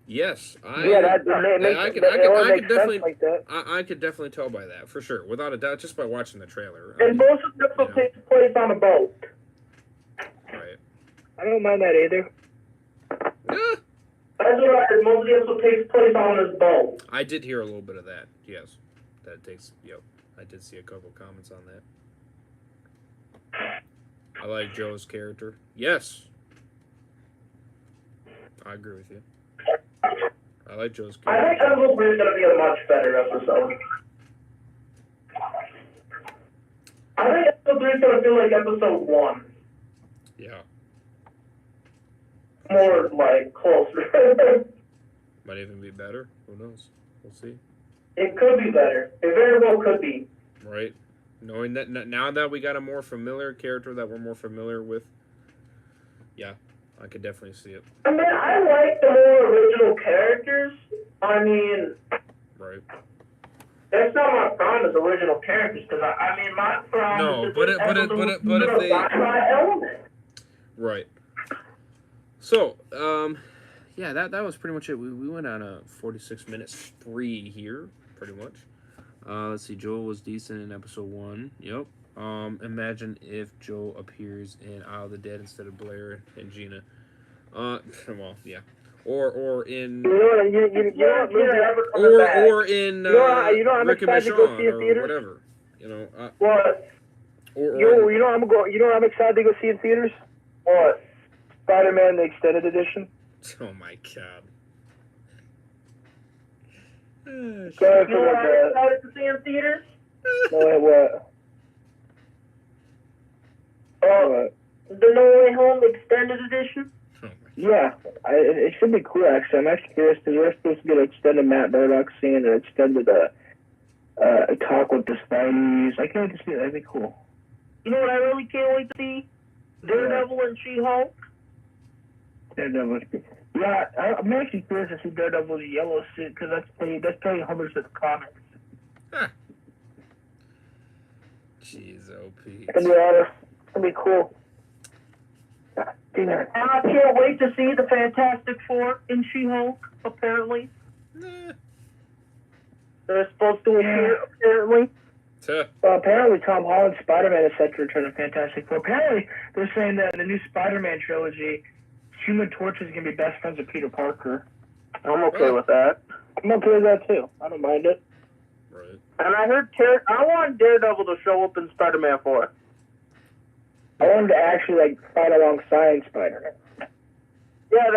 Yes, I could definitely like that. I could definitely tell by that for sure, without a doubt, just by watching the trailer. And most of the episode takes place on a boat. Right. I don't mind that either. Yeah. That's what I heard. Most of the episode takes place on this boat. I did hear a little bit of that. Yes, that takes. Yep, I did see a couple comments on that. I like Joe's character. Yes, I agree with you. I like Joe's I character. think episode 3 is going to be a much better episode. I think episode 3 is going to feel like episode 1. Yeah, More like closer. might even be better. Who knows? We'll see. It could be better. It very well could be. Right. Knowing that now that we got a more familiar character that we're more familiar with, yeah, I could definitely see it. I mean, I like the more original characters. I mean, Right. that's not my problem is original characters, because I mean, my problem No, is but if they element. right. So, yeah, that was pretty much it. We went on a 46-minute spree here, pretty much. Let's see, Joel was decent in episode 1. Yep. Imagine if Joel appears in Isle of the Dead instead of Blair and Gina. Well, yeah. Or in You're not or in I'm Rick and excited to go Michonne see in or theaters. whatever. You know. What? Or You know I'm excited to go see in theaters. What? Spider-Man the Extended Edition. oh my God. Sorry You know for what I'm that. excited to see in theaters? No, what? The No Way Home Extended Edition. Oh my Yeah, it should be cool actually. I'm actually curious because we're supposed to get an extended Matt Murdock scene and extended talk with the Spideys. I can't wait to see that. That'd be cool. You know what I really can't wait to see? Daredevil and She-Hulk. Daredevil. Yeah, I'm actually curious to see Daredevil's yellow suit because that's pretty homage to the comics. Jeez, OP. It'll be cool. And I can't wait to see the Fantastic Four in She-Hulk, apparently. Nah. They're supposed to appear, apparently. Well, apparently Tom Holland's Spider-Man is set to return to Fantastic Four. Apparently, they're saying that in the new Spider-Man trilogy, Human Torch is going to be best friends with Peter Parker. I'm okay with that. I'm okay with that, too. I don't mind it. Right. And I heard I want Daredevil to show up in Spider-Man 4. I wanted to actually, fight alongside Spider-Man. Yeah,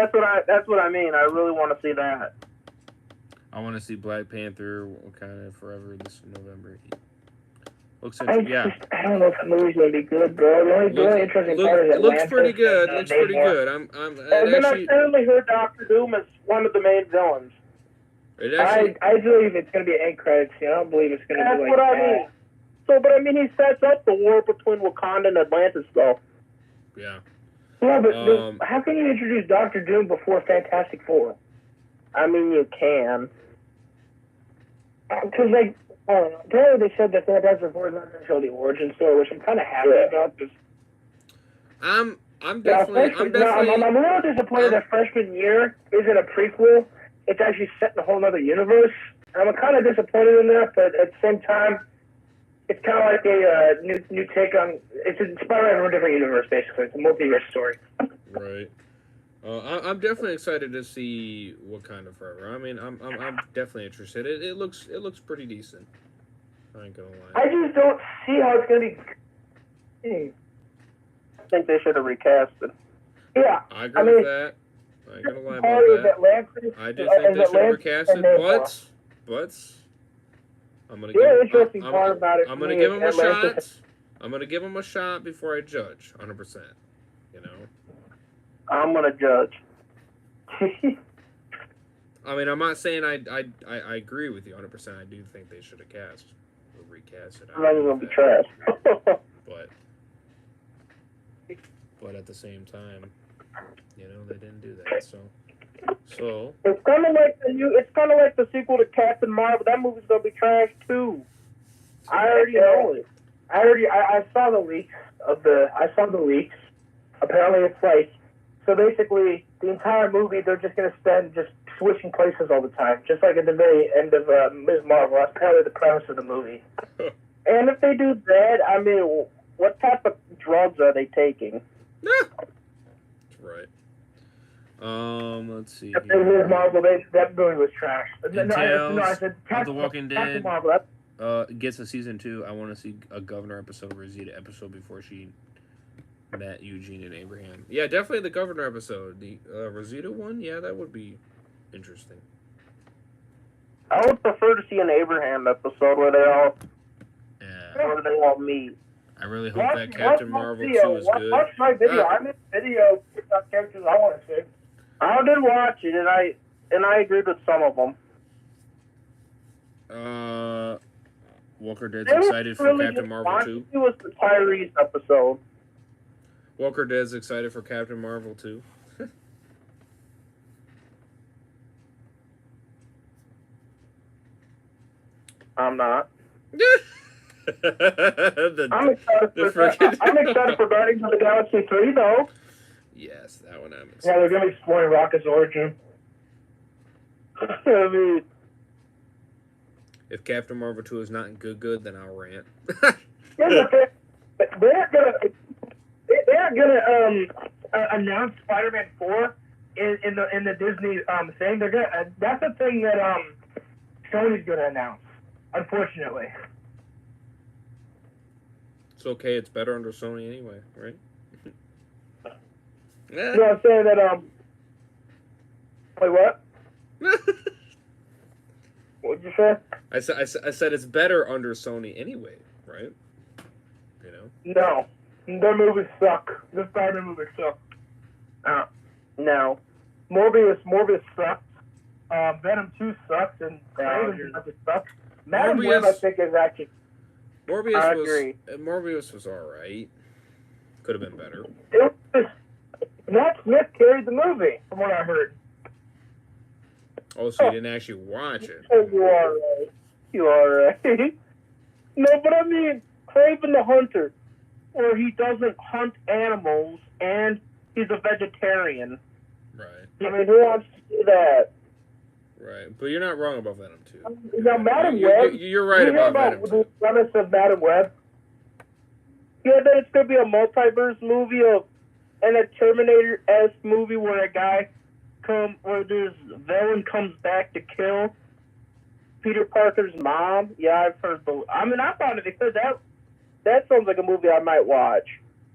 that's what I mean. I really want to see that. I want to see Black Panther Wakanda Forever this November. Looks I interesting. don't know if the movie's going to be good, bro. The only interesting part is it looks Atlantis pretty good. and, Looks pretty Namor. good. And then I certainly heard Dr. Doom as one of the main villains. I believe it's going to be an end credits scene. I don't believe it's going to That's be like what I mean. So, but I mean, he sets up the war between Wakanda and Atlantis, though. Yeah. Yeah, but how can you introduce Dr. Doom before Fantastic Four? I mean, you can. Because, I don't know. Apparently they said that Fantastic Four is not going to show the origin story, which I'm kind of happy about. I'm definitely. I'm a little disappointed that freshman year isn't a prequel. It's actually set in a whole other universe. I'm kind of disappointed in that, but at the same time, it's kind of like a new take on. It's inspired from a different universe, basically. It's a multiverse story. Right. I'm definitely excited to see Wakanda Forever. I mean, I'm definitely interested. It looks pretty decent. I ain't gonna lie. I just don't see how it's gonna be. think they should have recasted. Yeah, I agree with that. I ain't gonna lie about Part is that. that Lance I do think they should have recasted, but I'm gonna the interesting part about it. I'm gonna give him a shot. I'm gonna give him a shot before I judge, 100%. You know. I'm gonna judge. I mean, I'm not saying I agree with you 100%. I do think they should have cast or recast it. I'm not gonna be trash. But at the same time, you know, they didn't do that. So it's kind of like the sequel to Captain Marvel. That movie's gonna be trash too. I already know it. I saw the leaks Apparently, it's like, so basically the entire movie they're just gonna spend just switching places all the time, just like at the very end of Ms. Marvel. That's apparently the premise of the movie. And if they do that, I mean, what type of drugs are they taking? Right. Let's see. Ms. Marvel, that movie was trash. Tales of The Walking Captain Dead Marvel, gets a season 2. I want to see a Governor episode, Rosita episode before she met Eugene and Abraham. Yeah, definitely the Governor episode. The Rosita one, yeah, that would be interesting. I would prefer to see an Abraham episode where they all meet. I really hope that Captain Marvel 2 is good. Watch my video. I made a video about characters I want to see. I did watch it, and I agreed with some of them. Walker Dead's excited for Captain Marvel 2. It was the Tyrese episode. Walker Dead's excited for Captain Marvel 2. I'm not. I'm excited for Guardians of the Galaxy 3, though. Yes, that one I'm excited. Yeah, they're going to be exploring Rocket's origin. I mean, if Captain Marvel 2 is not good, then I'll rant. They aren't gonna announce Spider-Man 4 in the Disney thing. They're gonna that's the thing that Sony's gonna announce. Unfortunately, It's okay. It's better under Sony anyway, right? you know what I'm saying that wait, what? What'd you say? I said it's better under Sony anyway, right? You know. No. Their movies suck. The Spider-Man movies suck. No. Morbius sucks. Venom 2 sucks, and Raven sucks. Madam Web, I think, is actually... Morbius was alright. Could have been better. Matt Smith carried the movie, from what I heard. Oh, so you didn't actually watch it. You are right. You are right. No, but I mean, Kraven the Hunter, where he doesn't hunt animals and he's a vegetarian. Right. I mean, who wants to do that? Right, but you're not wrong about Venom 2. Now, Madam Web... You're right about Venom 2. The premise of Madam Web? Yeah, that it's going to be a multiverse movie and a Terminator-esque movie where where this villain comes back to kill Peter Parker's mom. Yeah, I've heard I found it because that sounds like a movie I might watch.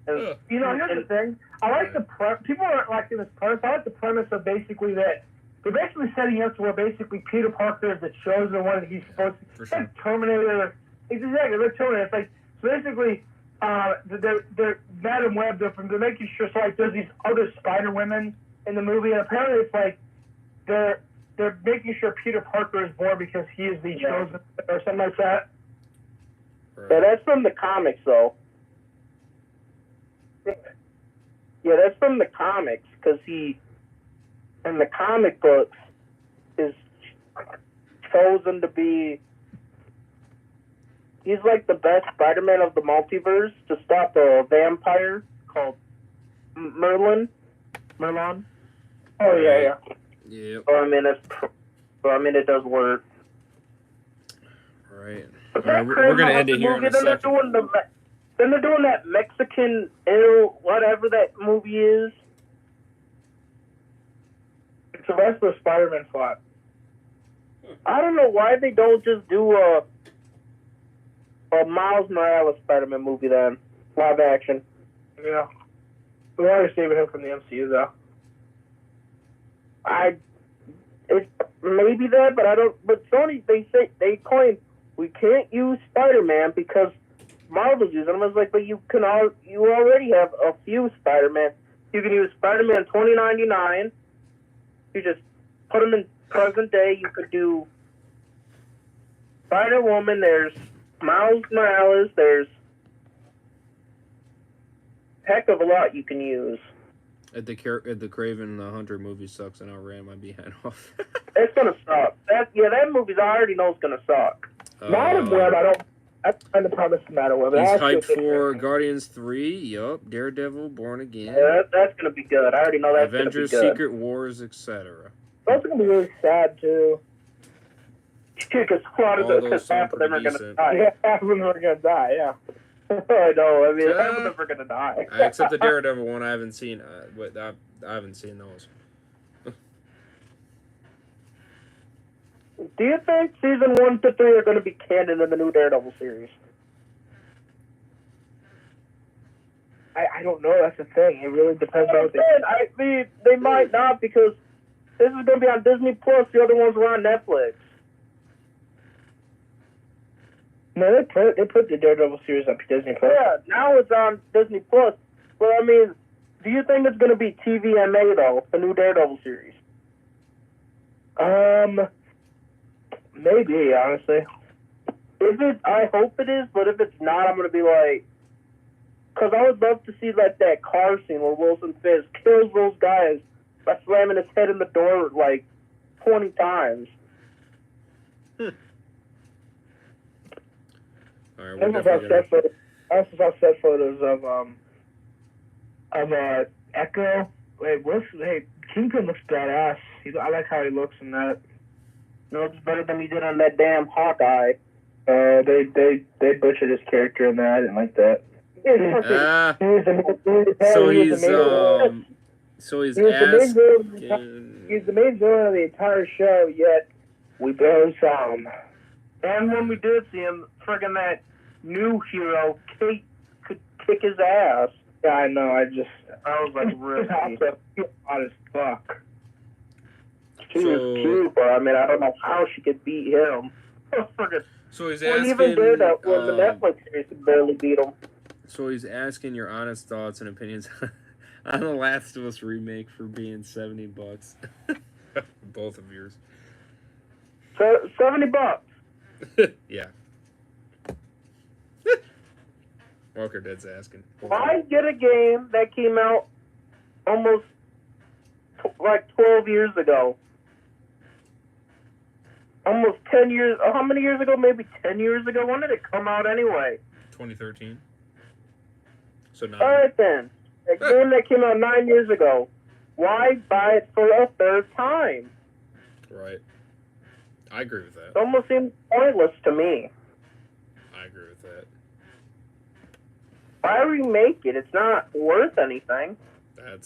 And, here's the thing. I like the people aren't liking this premise. I like the premise of basically that they're basically setting up to where basically Peter Parker is the chosen one and he's supposed to. For sure. Like Terminator. Exactly, they're Terminator. It's like, so basically, they're Madam Web. They're making sure. So like, there's these other Spider Women in the movie, and apparently it's like they're making sure Peter Parker is born because he is the chosen or something like that. Right. Yeah, that's from the comics, though. Yeah, that's from the comics, because he, in the comic books, is chosen to be... He's like the best Spider-Man of the multiverse to stop a vampire called Merlin. Oh, yeah. Yeah. So, I mean, it does work. Right. We're going to end it here in a second. Then they're doing that Mexican, whatever that movie is. It's the rest of the Spider-Man plot. I don't know why they don't just do a Miles Morales Spider-Man movie then. Live action. Yeah. We are saving him from the MCU, though. It's maybe that, but I don't. But Sony, they claim we can't use Spider-Man because Marvel's using them. I was like, but you already have a few Spider-Man. You can use Spider-Man 2099. You just put them in present day. You could do Spider-Woman. There's Miles Morales. There's heck of a lot you can use. At the Craven the Hunter movie sucks, and I ran my behind off. It's gonna suck. That movie I already know is gonna suck. Madam Web, I don't. That's kind of promise of Madam Web. He's hyped for Guardians 3. Yup. Daredevil, Born Again. Yeah, that's gonna be good. I already know that's Avengers, gonna be good. Secret Wars, etc. Those are gonna be really sad too. Because half of them are gonna die. Yeah, half of them are gonna die. Yeah. I know. I mean, half of them are gonna die. Except the Daredevil one, I haven't seen. I haven't seen those. Do you think season 1 to 3 are going to be canon in the new Daredevil series? I don't know. That's the thing. It really depends on what they. I mean, they might not because this is going to be on Disney Plus. The other ones were on Netflix. No, they put the Daredevil series up to Disney Plus. Yeah, now it's on Disney Plus. But I mean, do you think it's going to be TVMA though, the new Daredevil series? Maybe, honestly. If it, I hope it is, but if it's not, I'm gonna be like, because I would love to see like that car scene where Wilson Fisk kills those guys by slamming his head in the door like 20 times. All right, I we're also saw set photos of Echo. Hey, Kingpin looks badass. I like how he looks in that. It looks better than he did on that damn Hawkeye. They butchered his character in that. I didn't like that. He's the main villain of the entire show, yet we barely saw him. And when we did see him, friggin' that new hero, Kate, could kick his ass. Yeah, I know. I was like, really? Hot as fuck. She was cute, but I mean, I don't know how she could beat him. So he's well, asking. Even did that when the Netflix series could barely beat him. So he's asking your honest thoughts and opinions on the Last of Us remake for being $70. Both of yours. So $70. Yeah. Walker Dead's asking. Why get a game that came out almost like 12 years ago? Almost 10 years. How many years ago? Maybe 10 years ago. When did it come out anyway? 2013. So 9. All right then. A game that came out 9 years ago. Why buy it for a third time? Right. I agree with that. It almost seems pointless to me. I agree with that. Why remake it? It's not worth anything. I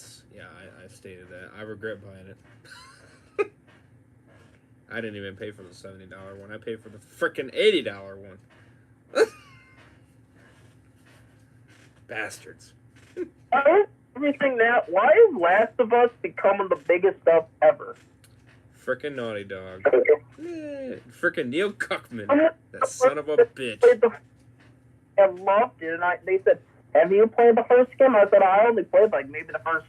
stated that. I regret buying it. I didn't even pay for the $70 one. I paid for the frickin' $80 one. Bastards. Everything now. Why is Last of Us becoming the biggest stuff ever? Frickin' Naughty Dog. Frickin' Neil Cuckman. That son of a bitch. I loved it, and they said, have you played the first game? I said, I only played like maybe the first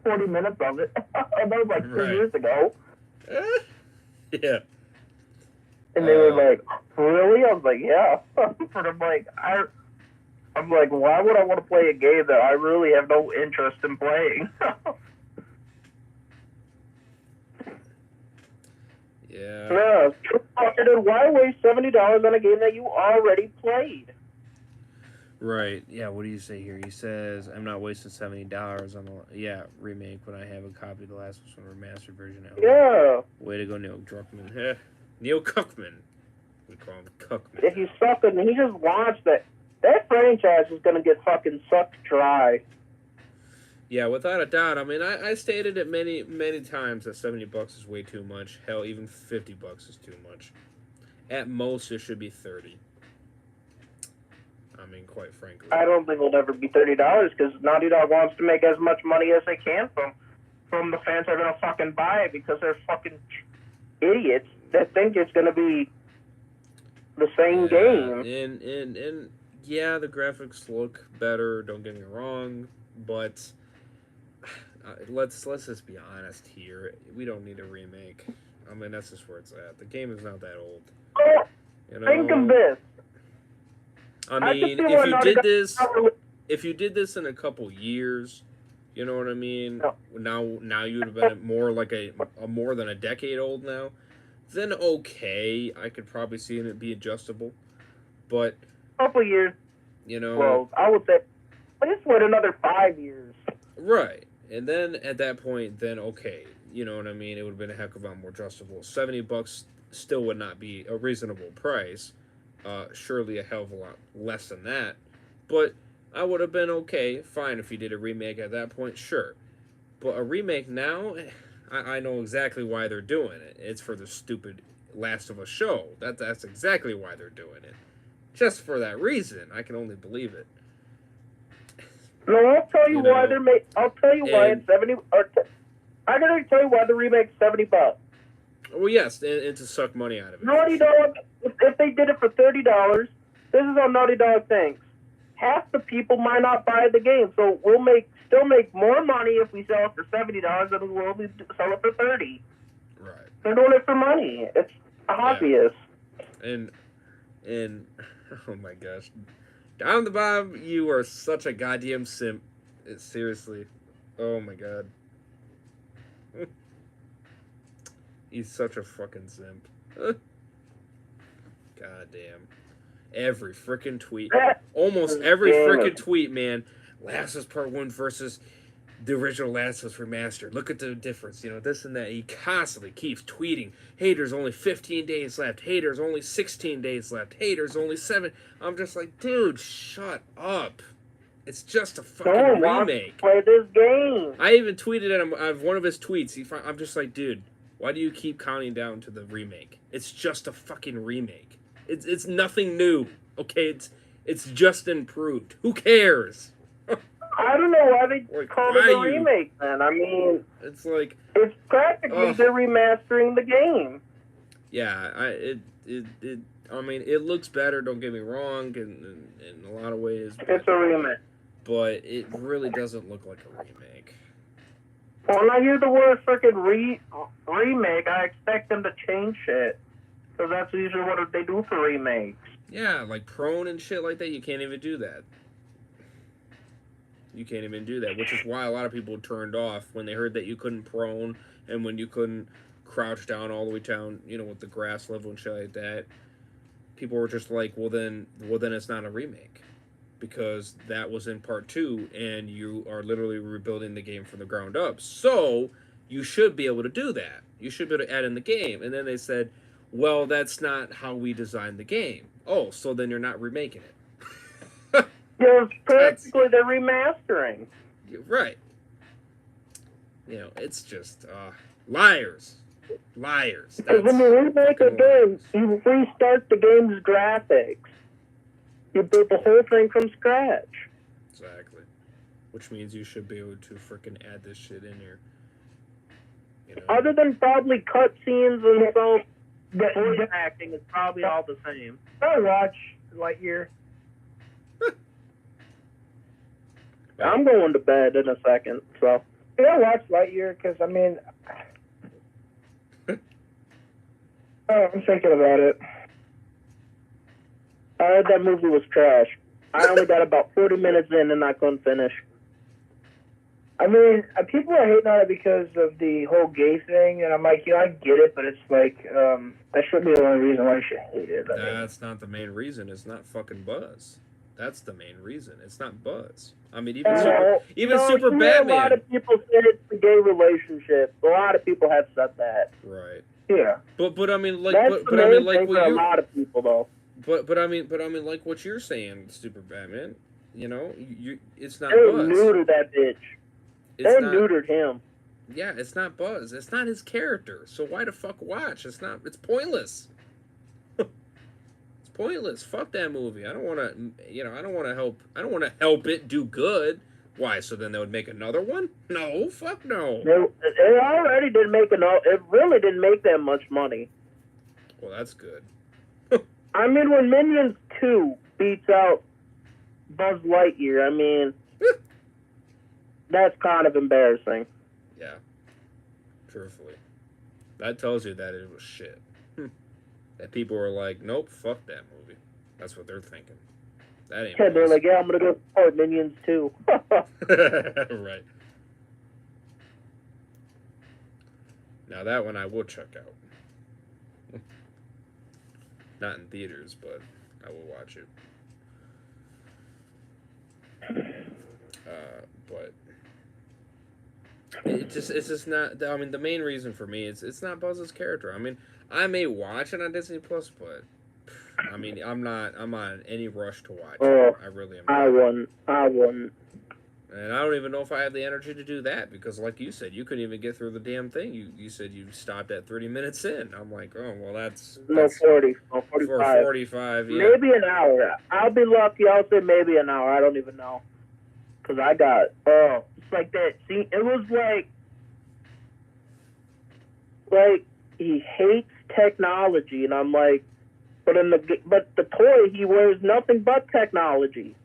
40 minutes of it. And that was like 2 years ago. Yeah. And they were like, really? I was like, yeah. But I'm like, why would I want to play a game that I really have no interest in playing? Yeah. Yeah. Why waste $70 on a game that you already played? Right. Yeah, what do you say here? He says, I'm not wasting $70 on the remake when I have a copy of the last one remastered version out. Yeah. Way to go, Neil Druckmann. Neil Cuckman. We call him Cuckman. If he's sucking, he just launched that. That franchise is going to get fucking sucked dry. Yeah, without a doubt. I mean, I stated it many, many times that $70 is way too much. Hell, even $50 is too much. At most, it should be $30. I mean, quite frankly. I don't think it'll ever be $30 because Naughty Dog wants to make as much money as they can from the fans that are gonna fucking buy it because they're fucking idiots that think it's gonna be the same game. And yeah, the graphics look better. Don't get me wrong, but let's just be honest here. We don't need a remake. I mean, that's just where it's at. The game is not that old. Oh, You know? think of this. I mean, if you did this in a couple years, you know what I mean? No. Now you'd have been more like a more than a decade old now. Then okay, I could probably see it be adjustable, but Couple years. you know, Well, I would say just wait another 5 years. right? And then at that point, then okay, you know what I mean? It would have been a heck of a lot more adjustable. $70 still would not be a reasonable price. Surely a hell of a lot less than that, but I would have been okay, fine if you did a remake at that point, sure. But a remake now, I know exactly why they're doing it. It's for the stupid Last of Us show. That's exactly why they're doing it. Just for that reason, I can only believe it. No, I'll tell you why they're I'll tell you why it's 70. I'm gonna tell you why the remake's $70. Well, yes, and to suck money out of it. Naughty Dog. If they did it for $30, this is how Naughty Dog thinks. Half the people might not buy the game, so we'll still make more money if we sell it for $70 than we will if we sell it for $30. Right. They're doing it for money. It's obvious. Yeah. And oh my gosh, Down the Bomb, you are such a goddamn simp. Seriously, oh my god. He's such a fucking simp. Goddamn. Every freaking tweet. Almost every freaking tweet, man. Last of Us Part 1 versus the original Last of Us Remastered. Look at the difference. You know, this and that. He constantly keeps tweeting. Hey, there's only 15 days left. Hey, there's only 16 days left. Hey, there's only 7. I'm just like, dude, shut up. It's just a fucking remake. Play this game. I even tweeted at him one of his tweets. I'm just like, dude, why do you keep counting down to the remake? It's just a fucking remake. It's nothing new. Okay, it's just improved. Who cares? I don't know why they call it a remake, then. I mean, it's like it's practically they're remastering the game. Yeah, I mean, it looks better. Don't get me wrong, in a lot of ways. It's a remake, but it really doesn't look like a remake. When I hear the word freaking remake, I expect them to change shit. Because that's usually what they do for remakes. Yeah, like prone and shit like that, you can't even do that. You can't even do that, which is why a lot of people turned off when they heard that you couldn't prone and when you couldn't crouch down all the way down, you know, with the grass level and shit like that. People were just like, well then it's not a remake. Because that was in part 2 and you are literally rebuilding the game from the ground up. So you should be able to do that. You should be able to add in the game. And then they said, well, that's not how we designed the game. Oh, so then you're not remaking it. Yeah, practically they're remastering. Right. You know, it's just liars. Liars. Because when you remake a game, you restart the game's graphics. You build the whole thing from scratch. Exactly. Which means you should be able to freaking add this shit in here. You know? Other than probably cutscenes and so, the voice acting is probably all the same. I watch Lightyear. I'm going to bed in a second, so. Yeah, I watch Lightyear because, I mean, I'm thinking about it. I heard that movie was trash. I only got about 40 minutes in and I couldn't finish. I mean, people are hating on it because of the whole gay thing, and I'm like, I get it, but it's like, that shouldn't be the only reason why you should hate it. That's not the main reason. It's not fucking buzz. That's the main reason. It's not buzz. I mean, even Super Batman. A lot of people say it's a gay relationship. A lot of people have said that. Right. Yeah. But I mean, like, That's but I mean, like, for a lot of people though. But I mean, like what you're saying, Super Batman. You know, it's not They buzz. neutered that bitch. They neutered him. Yeah, it's not buzz. It's not his character. So why the fuck watch? It's pointless. It's pointless. Fuck that movie. I don't want to. I don't want to help. I don't want to help it do good. Why? So then they would make another one? No. Fuck no. It already didn't make It really didn't make that much money. Well, that's good. I mean, when Minions 2 beats out Buzz Lightyear, I mean, that's kind of embarrassing. Yeah. Truthfully, that tells you that it was shit. That people were like, nope, fuck that movie. That's what they're thinking. That ain't. Yeah, they're like, yeah, I'm gonna go support Minions 2. Right. Now that one I will check out. Not in theaters, but I will watch it. But it's just not. I mean, the main reason for me is it's not Buzz's character. I mean, I may watch it on Disney Plus, but I mean, I'm not in any rush to watch it. I really am. I wouldn't. And I don't even know if I have the energy to do that because, like you said, you couldn't even get through the damn thing. You said you stopped at 30 minutes in. I'm like, oh well, that's 45. 45. Yeah. Maybe an hour. I'll be lucky. I'll say maybe an hour. I don't even know. Cause I got it's like that. See, it was like he hates technology, and I'm like, but the toy he wears nothing but technology.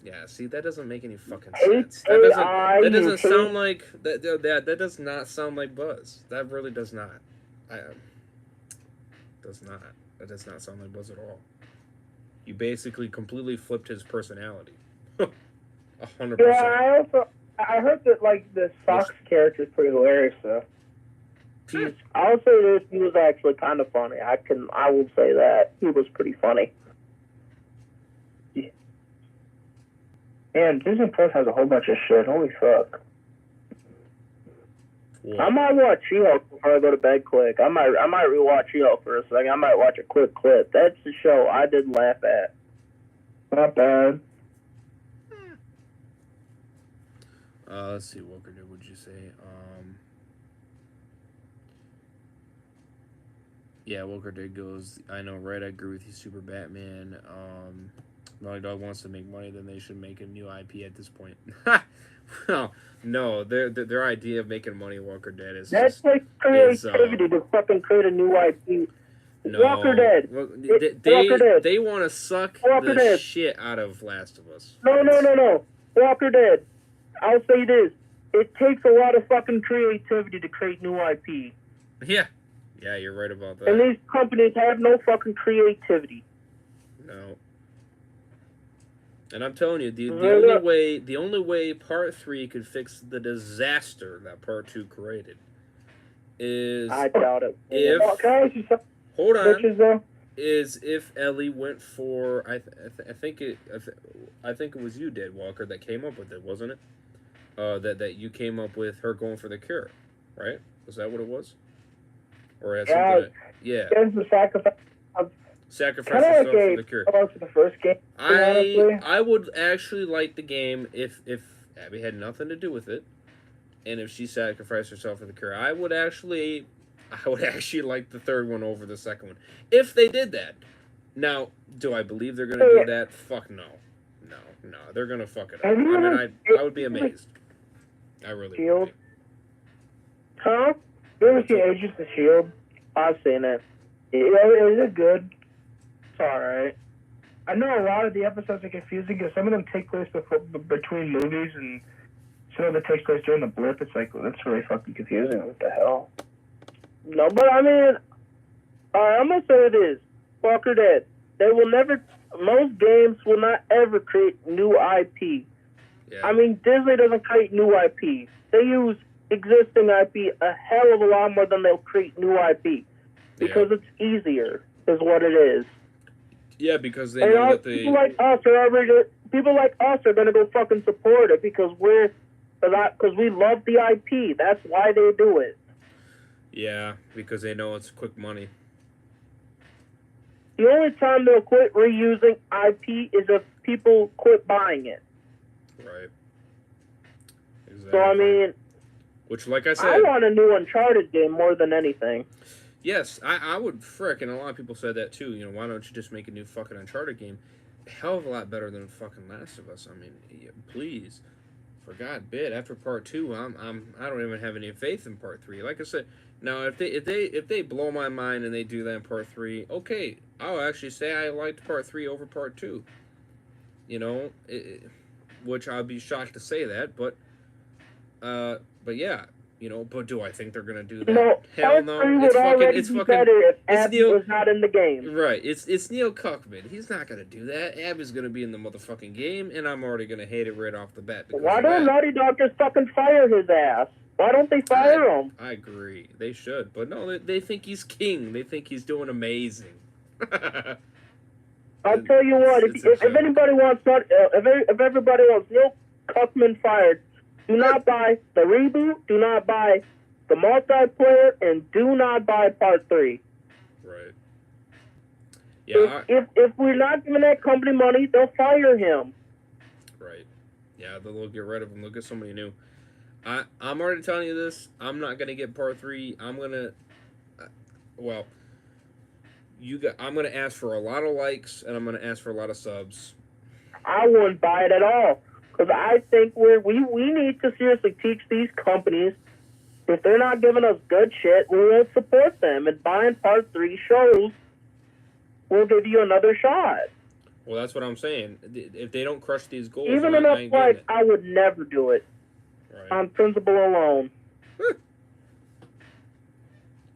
Yeah, see, that doesn't make any fucking sense. That doesn't sound like that does not sound like Buzz. That really does not. Does not. That does not sound like Buzz at all. You basically completely flipped his personality. 100%. Yeah, I heard that like the Fox character is pretty hilarious though. I'll say this: he was actually kind of funny. I will say that he was pretty funny. And Disney Plus has a whole bunch of shit. Holy fuck! What? I might watch She-Hulk before I go to bed quick. I might rewatch She-Hulk for a second. I might watch a quick clip. That's the show I did laugh at. Not bad. Let's see, Walker, what'd you say? Yeah, Walker Day goes, I know, right? I agree with you, Super Batman. Naughty Dog wants to make money, then they should make a new IP at this point. Well, no, their idea of making money, Walker Dead, is that's just, like creativity to fucking create a new IP. no, Walker Dead. Well, Walker Dead. they want to suck Walker the Dead. shit out of Last of Us. No. Walker Dead. I'll say this. It takes a lot of fucking creativity to create new IP. Yeah, you're right about that. And these companies have no fucking creativity. No. And I'm telling you, the only way Part 3 could fix the disaster that Part 2 created is I doubt it. hold on, Bitches, though. is if Ellie went for I think it was you, Deadwalker, that came up with it, wasn't it? That you came up with her going for the cure, right? Was that what it was? Or had something? Yeah. There's the Sacrifice yourself for the cure. For the first game. I would actually like the game if Abby had nothing to do with it, and if she sacrificed herself for the cure. I would actually like the third one over the second one if they did that. Now, do I believe they're gonna do that? Fuck no, they're gonna fuck it up. I mean, I would be amazed. I really Shield? would. Huh? You ever seen Agents of S.H.I.E.L.D.? I've seen it. Is it good? It's alright. I know a lot of the episodes are confusing because some of them take place between movies and some of it takes place during the blip. It's like, that's really fucking confusing. What the hell? No, but I mean, I'm gonna say this: Walker Dead. Most games will not ever create new IP. Yeah. I mean, Disney doesn't create new IP. They use existing IP a hell of a lot more than they'll create new IP because it's easier, is what it is. Yeah, because they know that they people like us are gonna go fucking support it because we love the IP. That's why they do it. Yeah, because they know it's quick money. The only time they'll quit reusing IP is if people quit buying it. Right. Exactly. So, I mean... Which, like I said... I want a new Uncharted game more than anything. Yes, I would frick, and a lot of people said that too. You know, why don't you just make a new fucking Uncharted game? Hell of a lot better than fucking Last of Us. I mean, yeah, please, for God bid. After part two, I don't even have any faith in part three. Like I said, now if they blow my mind and they do that in part three, okay, I'll actually say I liked part three over part two. You know, which I'll be shocked to say that, but yeah, you know. But do I think they're gonna do that? No, Hell part no. 3 would already be better if Abby was not in the game. Right. It's Neil Cuckman. He's not gonna do that. Abby's gonna be in the motherfucking game, and I'm already gonna hate it right off the bat. Why don't Naughty Dog just fucking fire his ass? Why don't they fire him? I agree. They should, but no, they think he's king. They think he's doing amazing. I'll tell you what. If anybody wants, if everybody wants Neil Cuckman fired, do not buy the reboot. Do not buy the multiplayer, and do not buy part 3. Right. Yeah. If we're not giving that company money, they'll fire him. Right. Yeah, they'll get rid of him. They'll get somebody new. I'm already telling you this. I'm not gonna get part 3. I'm gonna, well, I'm gonna ask for a lot of likes, and I'm gonna ask for a lot of subs. I wouldn't buy it at all, because I think we need to seriously teach these companies, if they're not giving us good shit, we won't support them. And buying part 3 shows will give you another shot. Well, that's what I'm saying. If they don't crush these goals, Even in a fight, I would never do it. Right. On principle alone.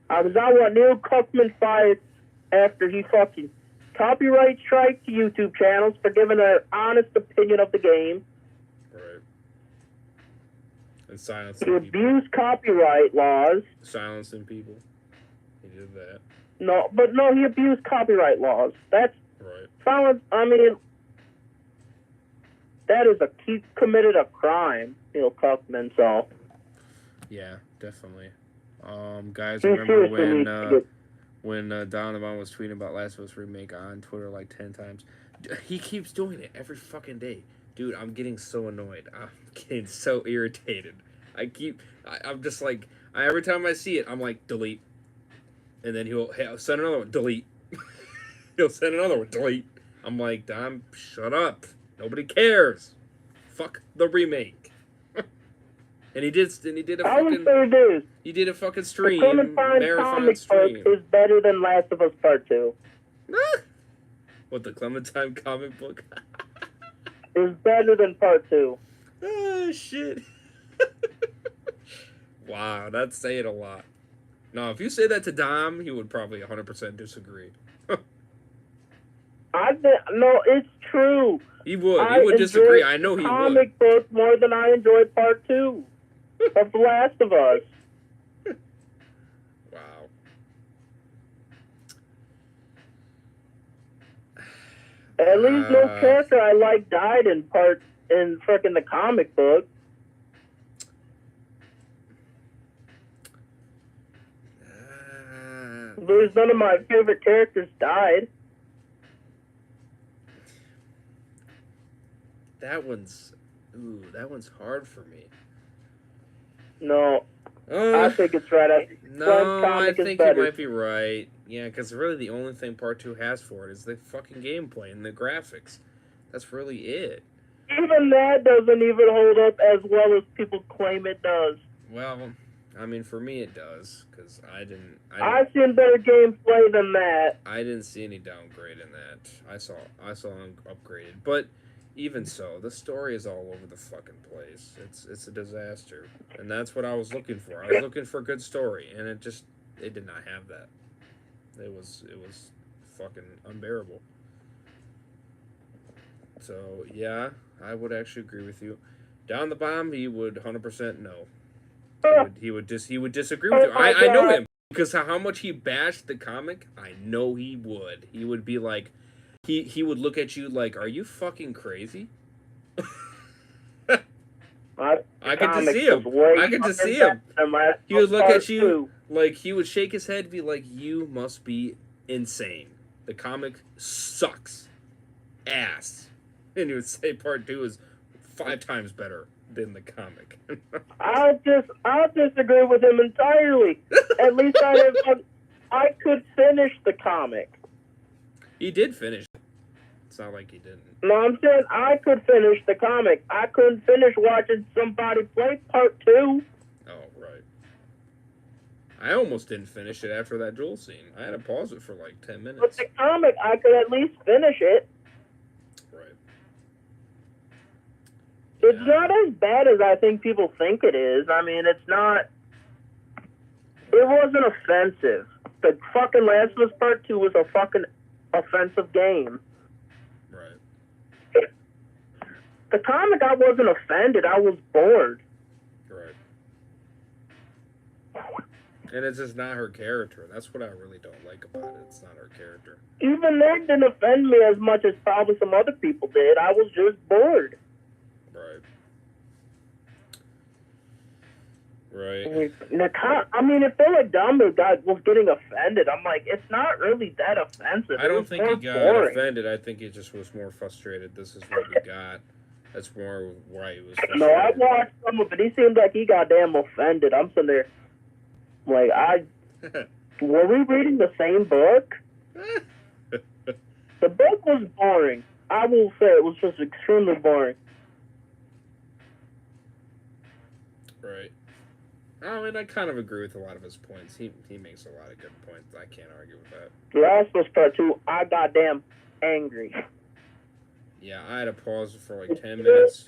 I want Neil Cuckman fired after he fucking copyright strike to YouTube channels for giving an honest opinion of the game. Right. And silencing people. He abused copyright laws. Silencing people. He did that. No, he abused copyright laws. That's right. Silence. I mean, that is he committed a crime, Neil Cuckman. So. Yeah, definitely. Guys, remember when Donovan was tweeting about Last of Us Remake on Twitter like 10 times? He keeps doing it every fucking day. Dude, I'm getting so annoyed. I'm getting so irritated. I'm just like, every time I see it, I'm like, delete. And then he'll send another one, delete. He'll send another one, delete. I'm like, Dom, shut up. Nobody cares. Fuck the remake. And he did a fucking. He did a fucking stream, marathon stream. Is better than Last of Us Part 2. What, the Clementine comic book? Is better than Part 2. Oh shit! Wow, that's saying a lot. No, if you say that to Dom, he would probably 100% disagree. No, it's true. He would disagree. I know he would. Comic book more than I enjoyed Part 2 of The Last of Us. Wow. At least no character I like died in frickin' the comic book. There's none of my favorite characters died. That one's hard for me. No, I think it's right. No, I think you might be right. Yeah, because really the only thing Part 2 has for it is the fucking gameplay and the graphics. That's really it. Even that doesn't even hold up as well as people claim it does. Well, I mean, for me it does, because I've seen better gameplay than that. I didn't see any downgrade in that. I saw upgraded, but even so, the story is all over the fucking place. It's a disaster, and that's what I was looking for. I was looking for a good story, and it did not have that. It was fucking unbearable. So yeah, I would actually agree with you. Down the bomb, he would 100% no. He would disagree with you. I know him because how much he bashed the comic. I know he would. He would be like, he would look at you like, "Are you fucking crazy?" I could just see him. I could just see him. He would look at you like he would shake his head, and be like, "You must be insane. The comic sucks, ass." And he would say, "Part 2 is 5 times better than the comic." I'll disagree with him entirely. At least I I could finish the comic. He did finish. It's not like he didn't. No, I'm saying I could finish the comic. I couldn't finish watching somebody play part 2. Oh, right. I almost didn't finish it after that Joel scene. I had to pause it for like 10 But minutes. the comic, I could at least finish it. Right. It's Yeah. not as bad as I think people think it is. I mean, it's not. It wasn't offensive. The fucking Last of Us Part 2 was a fucking offensive game. Right. The comic, I wasn't offended. I was bored. Right. And it's just not her character. That's what I really don't like about it. It's not her character. Even that didn't offend me as much as probably some other people did. I was just bored. Right. Right. I mean, it felt like Dominic was getting offended. I'm like, it's not really that offensive. I don't think he got offended. I think he just was more frustrated. This is what we got. That's more why he was frustrated. No, I watched some of it. He seemed like he got damn offended. I'm sitting there, like, were we reading the same book? The book was boring. I will say it was just extremely boring. Right. I mean, I kind of agree with a lot of his points. He makes a lot of good points. I can't argue with that. The Last of Us Part 2, I got damn angry. Yeah, I had to pause for like 10 minutes.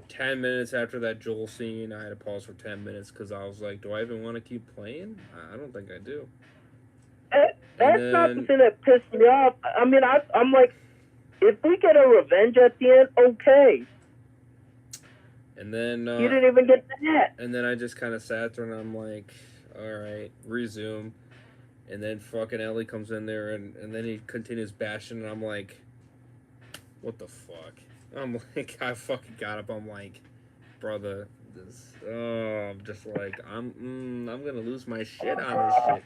10 minutes after that Joel scene, I had to pause for 10 minutes because I was like, do I even want to keep playing? I don't think I do. That's not the thing that pissed me off. I mean, I'm like, if we get a revenge at the end, okay. And then you didn't even get that. And then I just kind of sat there and I'm like, all right, resume. And then fucking Ellie comes in there and then he continues bashing and I'm like, what the fuck? I'm like, I fucking got up. I'm like, brother, this. Oh, I'm just like, I'm gonna lose my shit on this shit.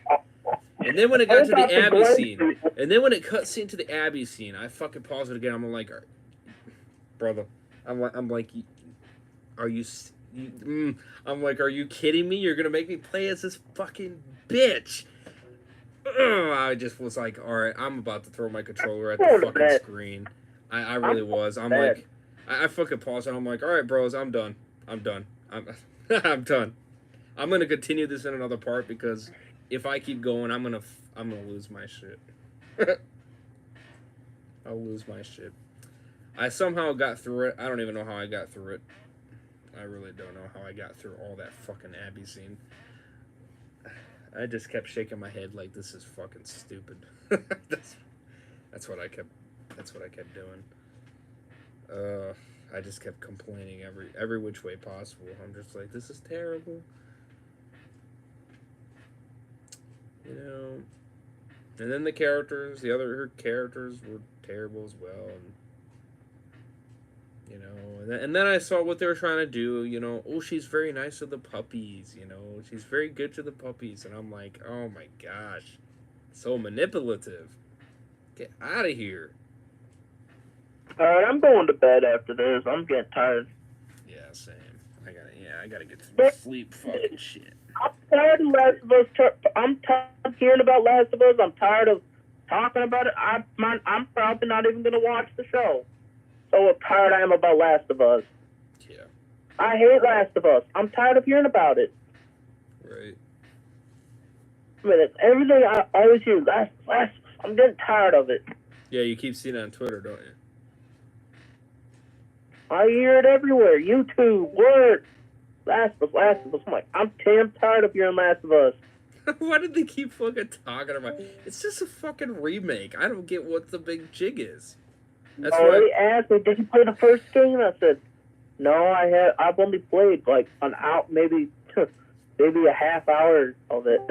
And then when it got to the Abby scene, and then when it cut scene to the Abby scene, I fucking paused it again. I'm like, brother, I'm like, are you? I'm like, are you kidding me? You're gonna make me play as this fucking bitch? I just was like, all right, I'm about to throw my controller at the fucking screen. I really was. I'm like, I fucking paused and I'm like, all right, bros, I'm done. I'm done. I'm done. I'm gonna continue this in another part because if I keep going, I'm gonna lose my shit. I'll lose my shit. I somehow got through it. I don't even know how I got through it. I really don't know how I got through all that fucking Abby scene. I just kept shaking my head like this is fucking stupid. That's what I kept doing. I just kept complaining every which way possible. I'm just like, this is terrible. You know. And then her characters were terrible as well. And, you know, and then I saw what they were trying to do. You know, oh, she's very nice to the puppies. You know, she's very good to the puppies. And I'm like, oh my gosh, so manipulative. Get out of here. All right, I'm going to bed after this. I'm getting tired. Yeah, same. I gotta get some sleep. Fucking shit. I'm tired of Last of Us. I'm tired of hearing about Last of Us. I'm tired of talking about it. I'm probably not even gonna watch the show. So tired I am about Last of Us. Yeah. I hate Last of Us. I'm tired of hearing about it. Right. I mean, it's everything I always hear. Last of Us. I'm getting tired of it. Yeah, you keep seeing it on Twitter, don't you? I hear it everywhere. YouTube, Word, Last of Us. I'm like, I'm damn tired of hearing Last of Us. Why did they keep fucking talking about it? It's just a fucking remake. I don't get what the big jig is. That's They asked me, did you play the first game? I said, no, I've only played like an hour, maybe a half hour of it.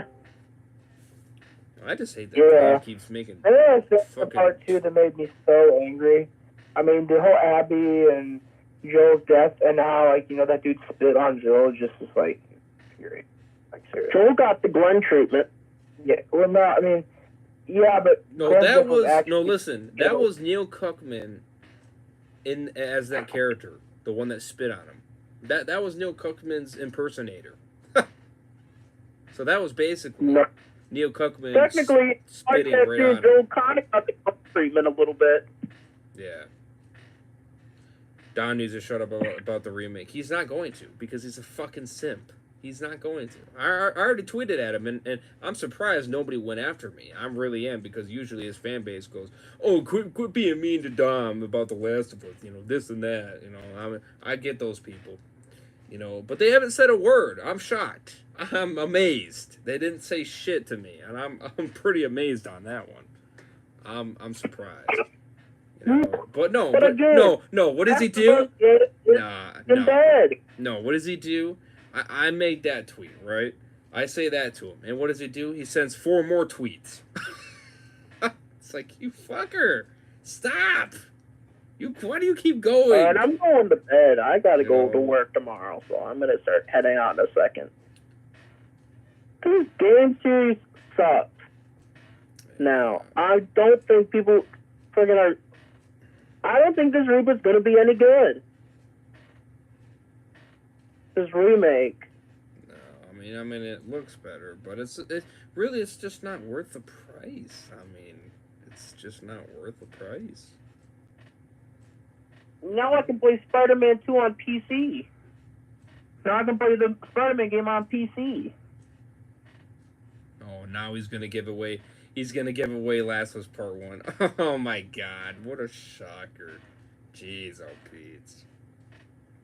I just hate that God keeps making. I think that's the part 2 that made me so angry. I mean, the whole Abby and Joel's death, and how, like, you know, that dude spit on Joel just was like, infuriating. Like, seriously. Joel got the Glenn treatment. Yeah, well, no, I mean, yeah, but no, that was listen, that was Neil Cuckman as that character, the one that spit on him. That was Neil Cuckman's impersonator. So that was basically Neil Cuckman Technically, I spitting kept right seeing on him. Joel Connick got the treatment a little bit. Yeah. Don needs to shut up about the remake. He's not going to, because he's a fucking simp. He's not going to. I already tweeted at him, and I'm surprised nobody went after me. I really am, because usually his fan base goes, "Oh, quit being mean to Dom about The Last of Us, this and that." I get those people, but they haven't said a word. I'm shocked. I'm amazed. They didn't say shit to me, and I'm pretty amazed on that one. I'm surprised. But no, what does he do? No, what does he do? I made that tweet, right? I say that to him, and what does he do? He sends 4 more tweets. It's like, you fucker, stop! Why do you keep going? And I'm going to bed. I gotta go to work tomorrow, so I'm gonna start heading out in a second. This game series sucks. Now, I don't think people freaking are. I don't think this reboot's gonna be any good. This remake. No, I mean it looks better, but it's just not worth the price. It's just not worth the price. Now I can play Spider-Man 2 on PC. Now I can play the Spider-Man game on PC. Oh, now he's gonna give away. He's gonna give away Last of Us Part 1. Oh my God, what a shocker! Jeez, oh Pete.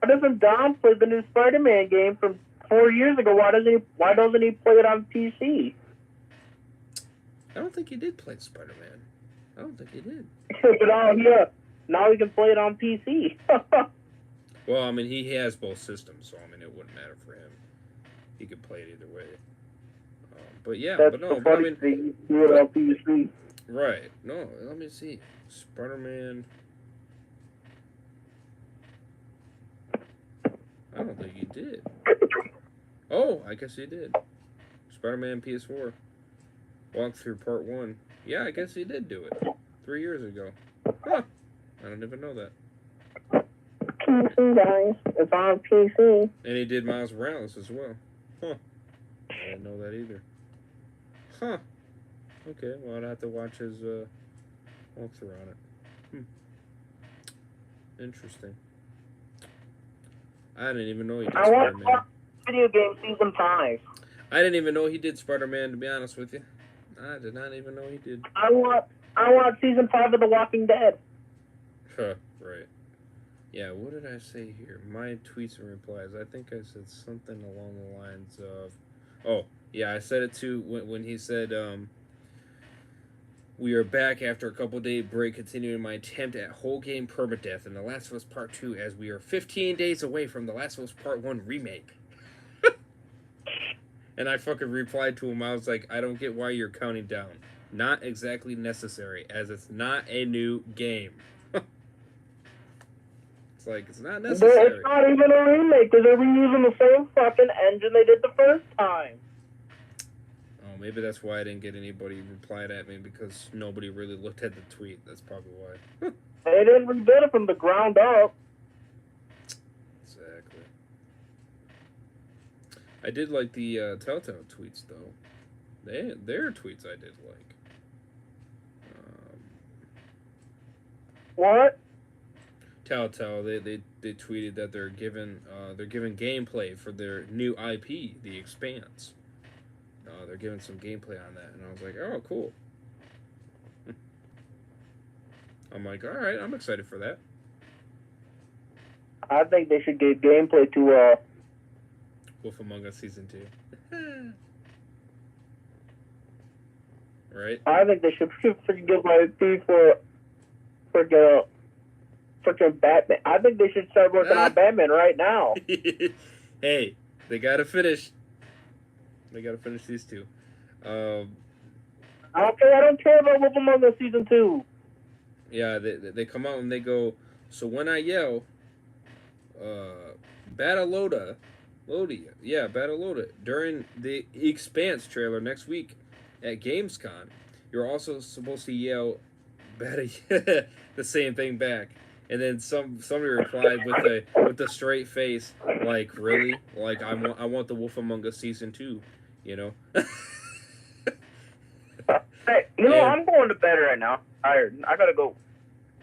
Why doesn't Dom play the new Spider-Man game from 4 years ago? Why doesn't he play it on PC? I don't think he did play Spider-Man. I don't think he did. Yeah. Now he can play it on PC. Well, he has both systems, so it wouldn't matter for him. He could play it either way. But yeah, That's but no, the funny thing. You do it on PC. Right. No, let me see. Spider-Man. I don't think he did. Oh, I guess he did. Spider-Man PS4. Walkthrough Part 1. Yeah, I guess he did do it. 3 years ago. Huh. I don't even know that. PC, guys. It's on PC. And he did Miles Morales as well. Huh. I didn't know that either. Huh. Okay, well, I'd have to watch his walkthrough on it. Interesting. I didn't even know he did Spider-Man. Video game season 5. I didn't even know he did Spider-Man, to be honest with you. I did not even know he did. I want season 5 of The Walking Dead. Huh, right. Yeah, what did I say here? My tweets and replies. I think I said something along the lines of... Oh, yeah, I said it too when he said, we are back after a couple-day break, continuing my attempt at whole game permadeath in The Last of Us Part 2, as we are 15 days away from The Last of Us Part 1 remake. And I fucking replied to him, I was like, I don't get why you're counting down. Not exactly necessary, as it's not a new game. It's like, it's not necessary. It's not even a remake, because they're reusing the same fucking engine they did the first time. Oh, maybe that's why I didn't get anybody replied at me, because nobody really looked at the tweet. That's probably why. They didn't rebuild it from the ground up. Exactly. I did like the Telltale tweets, though. Their tweets I did like. What? Telltale, they tweeted that they're giving gameplay for their new IP, The Expanse. They're giving some gameplay on that, and I was like, oh, cool. I'm like, all right, I'm excited for that. I think they should give gameplay to Wolf Among Us Season 2. Right? I think they should give my IP for freaking Batman. I think they should start working on Batman right now. Hey, they gotta finish. They gotta finish these two. I don't care about Wolf Among Us Season 2. Yeah, they come out and they go, so when I yell, Bataloda, during the Expanse trailer next week at Gamescom, you're also supposed to yell the same thing back. And then somebody replied with a straight face, like, really? Like, I want the Wolf Among Us Season 2, Hey, you know, Yeah. I'm going to bed right now. I gotta go.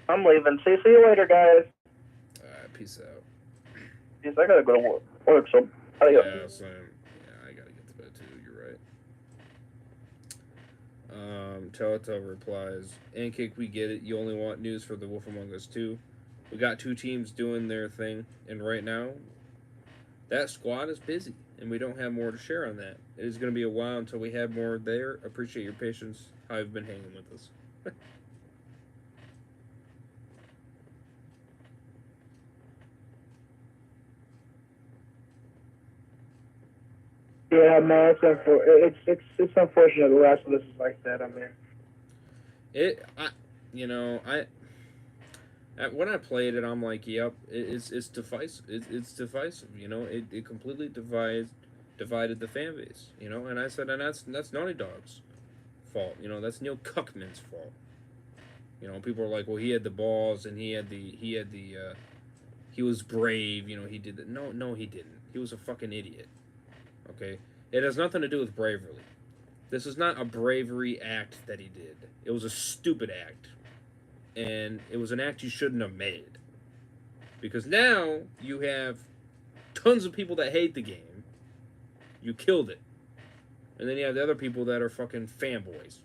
I'm leaving. See you later, guys. Alright, peace out. Jeez, I gotta go to work, so adios. Yeah, same. Yeah, I gotta get to bed too. You're right. Telltale replies, Ancake, we get it. You only want news for The Wolf Among Us 2. We got 2 teams doing their thing, and right now, that squad is busy, and we don't have more to share on that. It is going to be a while until we have more there. Appreciate your patience. How you've been hanging with us. Yeah, man, it's unfortunate the Last of Us is like that. I mean, When I played it, I'm like, yep, it's divisive. It's divisive. It completely divided the fan base. And I said, and that's Naughty Dog's fault. That's Neil Cuckman's fault. People are like, well, he had the balls and he was brave. He did that. No, he didn't. He was a fucking idiot. Okay, it has nothing to do with bravery. This is not a bravery act that he did. It was a stupid act. And it was an act you shouldn't have made. Because now you have tons of people that hate the game. You killed it. And then you have the other people that are fucking fanboys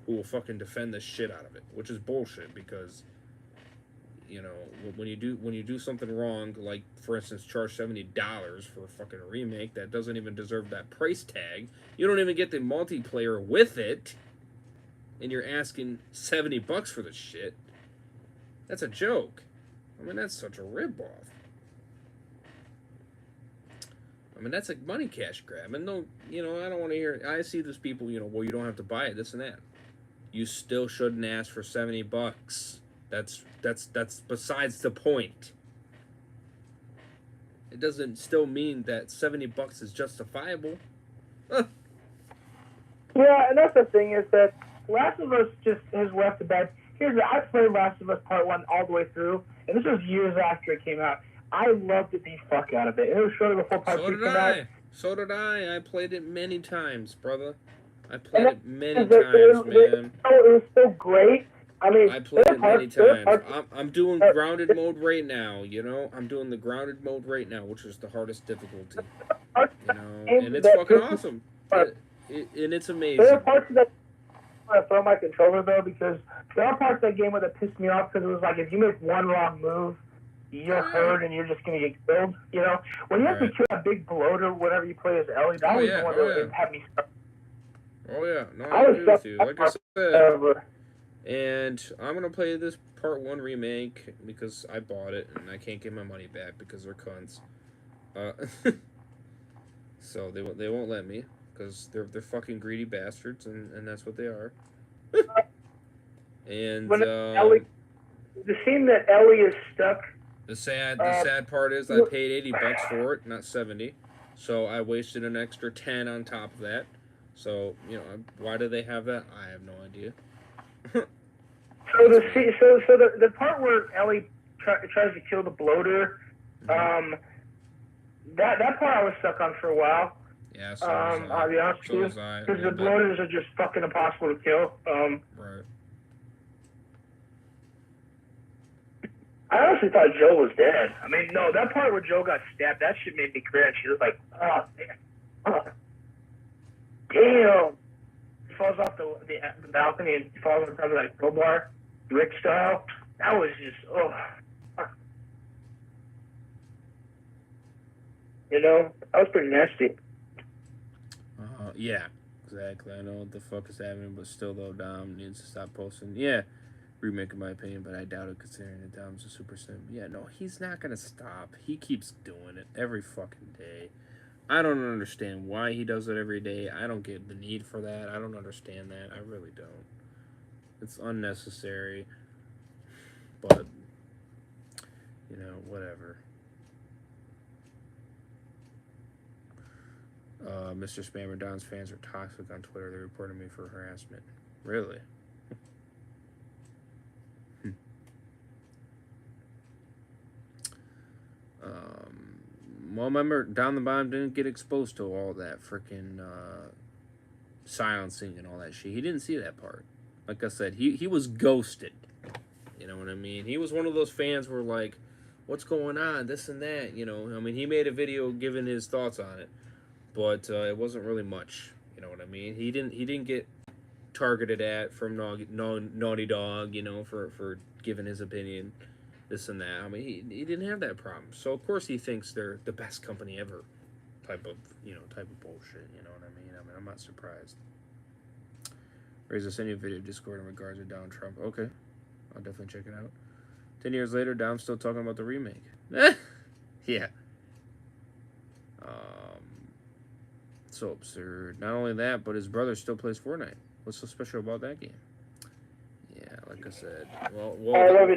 who will fucking defend the shit out of it, which is bullshit because when you do something wrong, like for instance charge $70 for a fucking remake that doesn't even deserve that price tag, you don't even get the multiplayer with it, and you're asking $70 for the shit. That's a joke. I mean, that's such a ripoff. I mean, that's a money cash grab. And no, I don't want to hear. I see these people, well, you don't have to buy it, this and that. You still shouldn't ask for $70. That's besides the point. It doesn't still mean that $70 is justifiable. yeah, and that's the thing is that Last of Us just has left the bed. I played Last of Us Part 1 all the way through, and this was years after it came out. I loved it the fuck out of it. It was shortly before Part 2 came out. So did I. I played it many times, brother. I played it many times, man. It was so great. I mean, I played it many times. I'm doing grounded mode right now, I'm doing the grounded mode right now, which is the hardest difficulty. And it's fucking awesome. And it's amazing. There are parts of that I throw my controller though, because there are parts of that game where that pissed me off because it was like if you make one wrong move, you're hurt and you're just gonna get killed. When you have to kill a big bloater whenever you play as Ellie, that was the one that had me stuck. Oh yeah, no, I agree with you. Like I said, and I'm gonna play this Part 1 remake because I bought it and I can't get my money back because they're cunts. So they won't let me. Because they're fucking greedy bastards, and that's what they are. And the scene that Ellie is stuck. The sad part is I paid $80 for it, not 70. So I wasted an extra 10 on top of that. So why do they have that? I have no idea. So the part where Ellie tries to kill the bloater, that part I was stuck on for a while. Yeah, so I'll be honest with you, because the bloaters are just fucking impossible to kill. Right. I honestly thought Joe was dead. I mean, no, that part where Joe got stabbed, that shit made me cringe. She was like, oh, damn. He falls off the balcony and he falls on top of that crowbar, Rick style. That was just, that was pretty nasty. Yeah, exactly. I know what the fuck is happening, but still, though, Dom needs to stop posting. Yeah, remake in my opinion, but I doubt it considering that Dom's a super sim. Yeah, no, he's not gonna stop. He keeps doing it every fucking day. I don't understand why he does it every day. I don't get the need for that. I don't understand that. I really don't. It's unnecessary. But, whatever. Mr. Spammer Don's fans are toxic on Twitter. They reported me for harassment. Really? Well, remember, Down the Bottom didn't get exposed to all that freaking silencing and all that shit. He didn't see that part. Like I said, he was ghosted. You know what I mean? He was one of those fans where like, what's going on, this and that, you know. I mean, he made a video giving his thoughts on it, but it wasn't really much. You know what I mean? He didn't get targeted at from Naughty Dog, you know, for giving his opinion, this and that. I mean, he didn't have that problem. So of course he thinks they're the best company ever, type of bullshit. You know what I mean? I'm not surprised. Raise send you a video Discord in regards to Donald Trump. Okay, I'll definitely check it out. 10 years later, Dom's still talking about the remake. Yeah. So absurd. Not only that, but his brother still plays Fortnite. What's so special about that game? Yeah, like I said. I love you,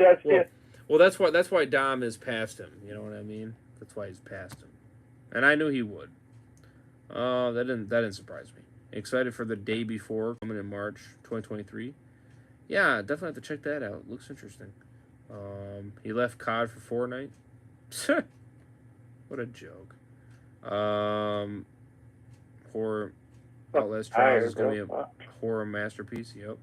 that's why Dom is past him. You know what I mean? That's why he's past him. And I knew he would. That didn't surprise me. Excited for the day before coming in March 2023. Yeah, definitely have to check that out. Looks interesting. He left COD for Fortnite. What a joke. Horror Outlast Trials is gonna be a horror masterpiece. Yep.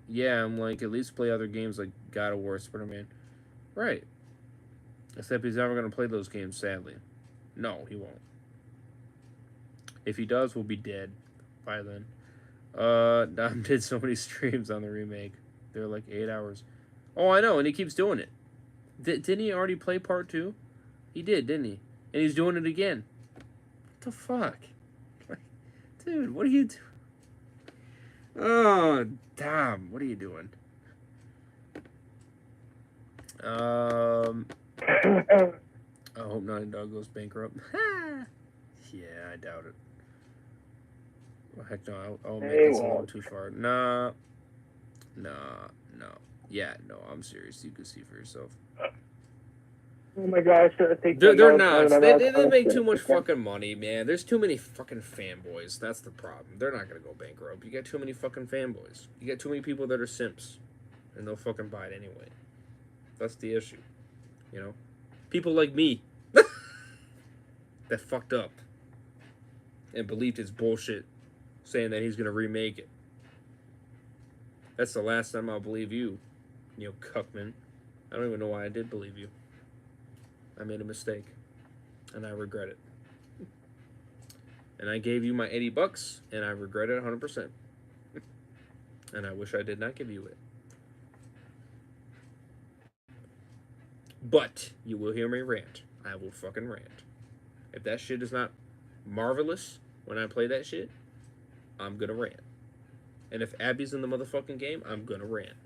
Yeah, I'm like, at least play other games like God of War, Spider-Man. Right. Except he's never gonna play those games, sadly. No, he won't. If he does, we'll be dead by then. Dom did so many streams on the remake. They're like 8 hours. Oh, I know, and he keeps doing it. Didn't he already play part 2? He did, didn't he? And he's doing it again. What the fuck? Dude, what are you doing? Oh, Dom, what are you doing? I hope Naughty Dog goes bankrupt. Yeah, I doubt it. Well, heck no, I'll make this a little too far. Nah. Yeah, no, I'm serious. You can see for yourself. Oh my gosh, they're not. They make too much fucking money, man. There's too many fucking fanboys. That's the problem. They're not gonna go bankrupt. You got too many fucking fanboys. You got too many people that are simps, and they'll fucking buy it anyway. That's the issue. You know, people like me that fucked up and believed his bullshit, saying that he's gonna remake it. That's the last time I'll believe you, cuckman. I don't even know why I did believe you. I made a mistake, and I regret it. And I gave you my $80, and I regret it 100%. And I wish I did not give you it. But you will hear me rant. I will fucking rant. If that shit is not marvelous when I play that shit, I'm gonna rant. And if Abby's in the motherfucking game, I'm gonna rant.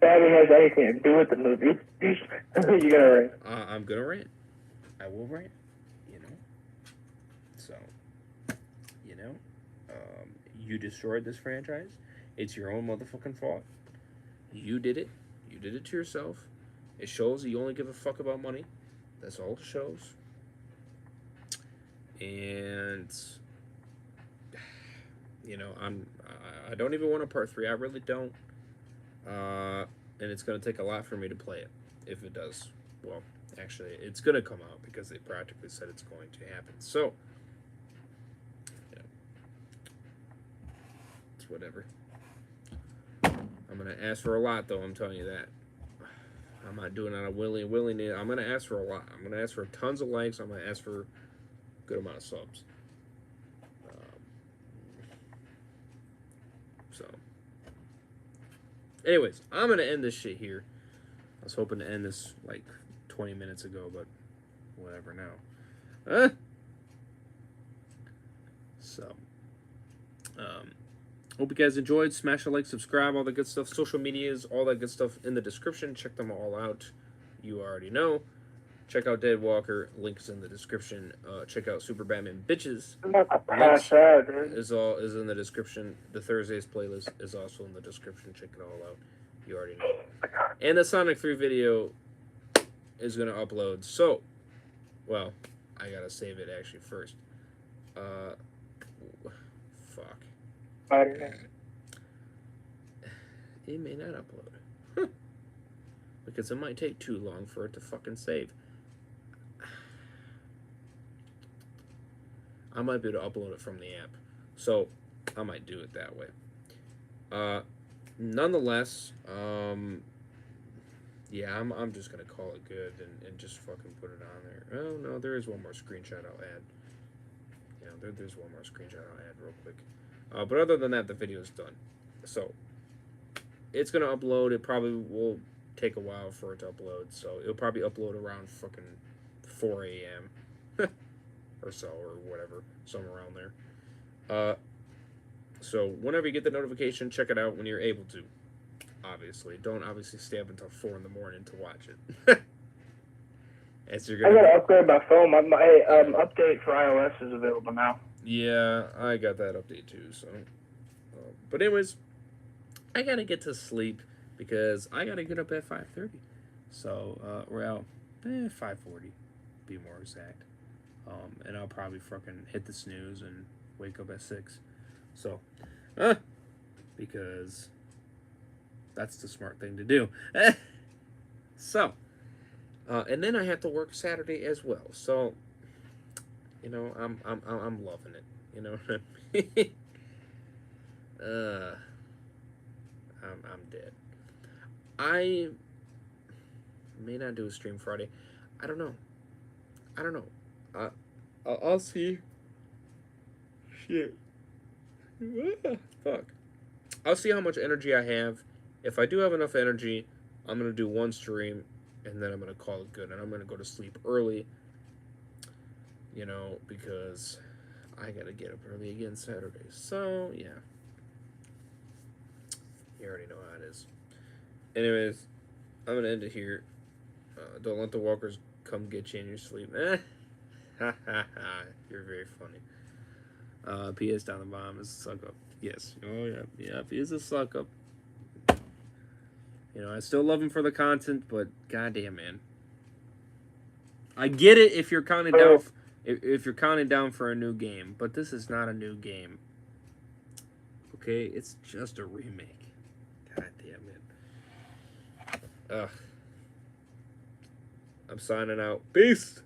Abby has anything to do with the movie. You gotta rant. I'm gonna rant. I will rant. So, you destroyed this franchise. It's your own motherfucking fault. You did it. You did it to yourself. It shows that you only give a fuck about money. That's all it shows. And I don't even want a part 3. I really don't. And it's going to take a lot for me to play it, if it does. Well, actually, it's going to come out because they practically said it's going to happen. So, it's whatever. I'm going to ask for a lot, though, I'm telling you that. I'm not doing it on a willy-nilly. I'm going to ask for a lot. I'm going to ask for tons of likes. I'm going to ask for a good amount of subs. So, anyways, I'm going to end this shit here. I was hoping to end this like 20 minutes ago, but whatever now. So, hope you guys enjoyed. Smash a like, subscribe, all the good stuff. Social medias, all that good stuff in the description. Check them all out. You already know. Check out Deadwalker. Link is in the description. Check out Super Batman Bitches. Is in the description. The Thursdays playlist is also in the description. Check it all out. You already know. And the Sonic 3 video is going to upload. So, well, I got to save it actually first. Fuck. It may not upload. Because it might take too long for it to fucking save. I might be able to upload it from the app. So I might do it that way. Nonetheless, yeah, I'm just gonna call it good and just fucking put it on there. Oh no, there is one more screenshot I'll add. There's one more screenshot I'll add real quick. But other than that, the video is done. So it's gonna upload. It probably will take a while for it to upload. So it'll probably upload around fucking 4 a.m. or so, or whatever, somewhere around there. So whenever you get the notification, check it out when you're able to. Obviously, don't obviously stay up until 4 in the morning to watch it. As you're I gonna. gotta upgrade my phone. My update for iOS is available now. Yeah, I got that update too. So, but anyways, I gotta get to sleep because I gotta get up at 5:30. So, well, 5:40, be more exact. And I'll probably fucking hit the snooze and wake up at 6. So, because that's the smart thing to do. So, and then I have to work Saturday as well. So, you know, I'm loving it. You know what I mean? I'm dead. I may not do a stream Friday. I don't know. I'll see. Shit. Fuck. I'll see how much energy I have. If I do have enough energy, I'm gonna do one stream, and then I'm gonna call it good, and I'm gonna go to sleep early. You know, because I gotta get up early again Saturday. So yeah, you already know how it is. Anyways, I'm gonna end it here. Don't let the walkers come get you in your sleep. Ha ha ha! You're very funny. P.S. down the bottom is a suck up. Yes. Oh yeah. He is a suck up. You know, I still love him for the content, but goddamn, man. I get it if you're counting down. If you're counting down for a new game, but this is not a new game. Okay, it's just a remake. God damn it. Ugh. I'm signing out. Peace.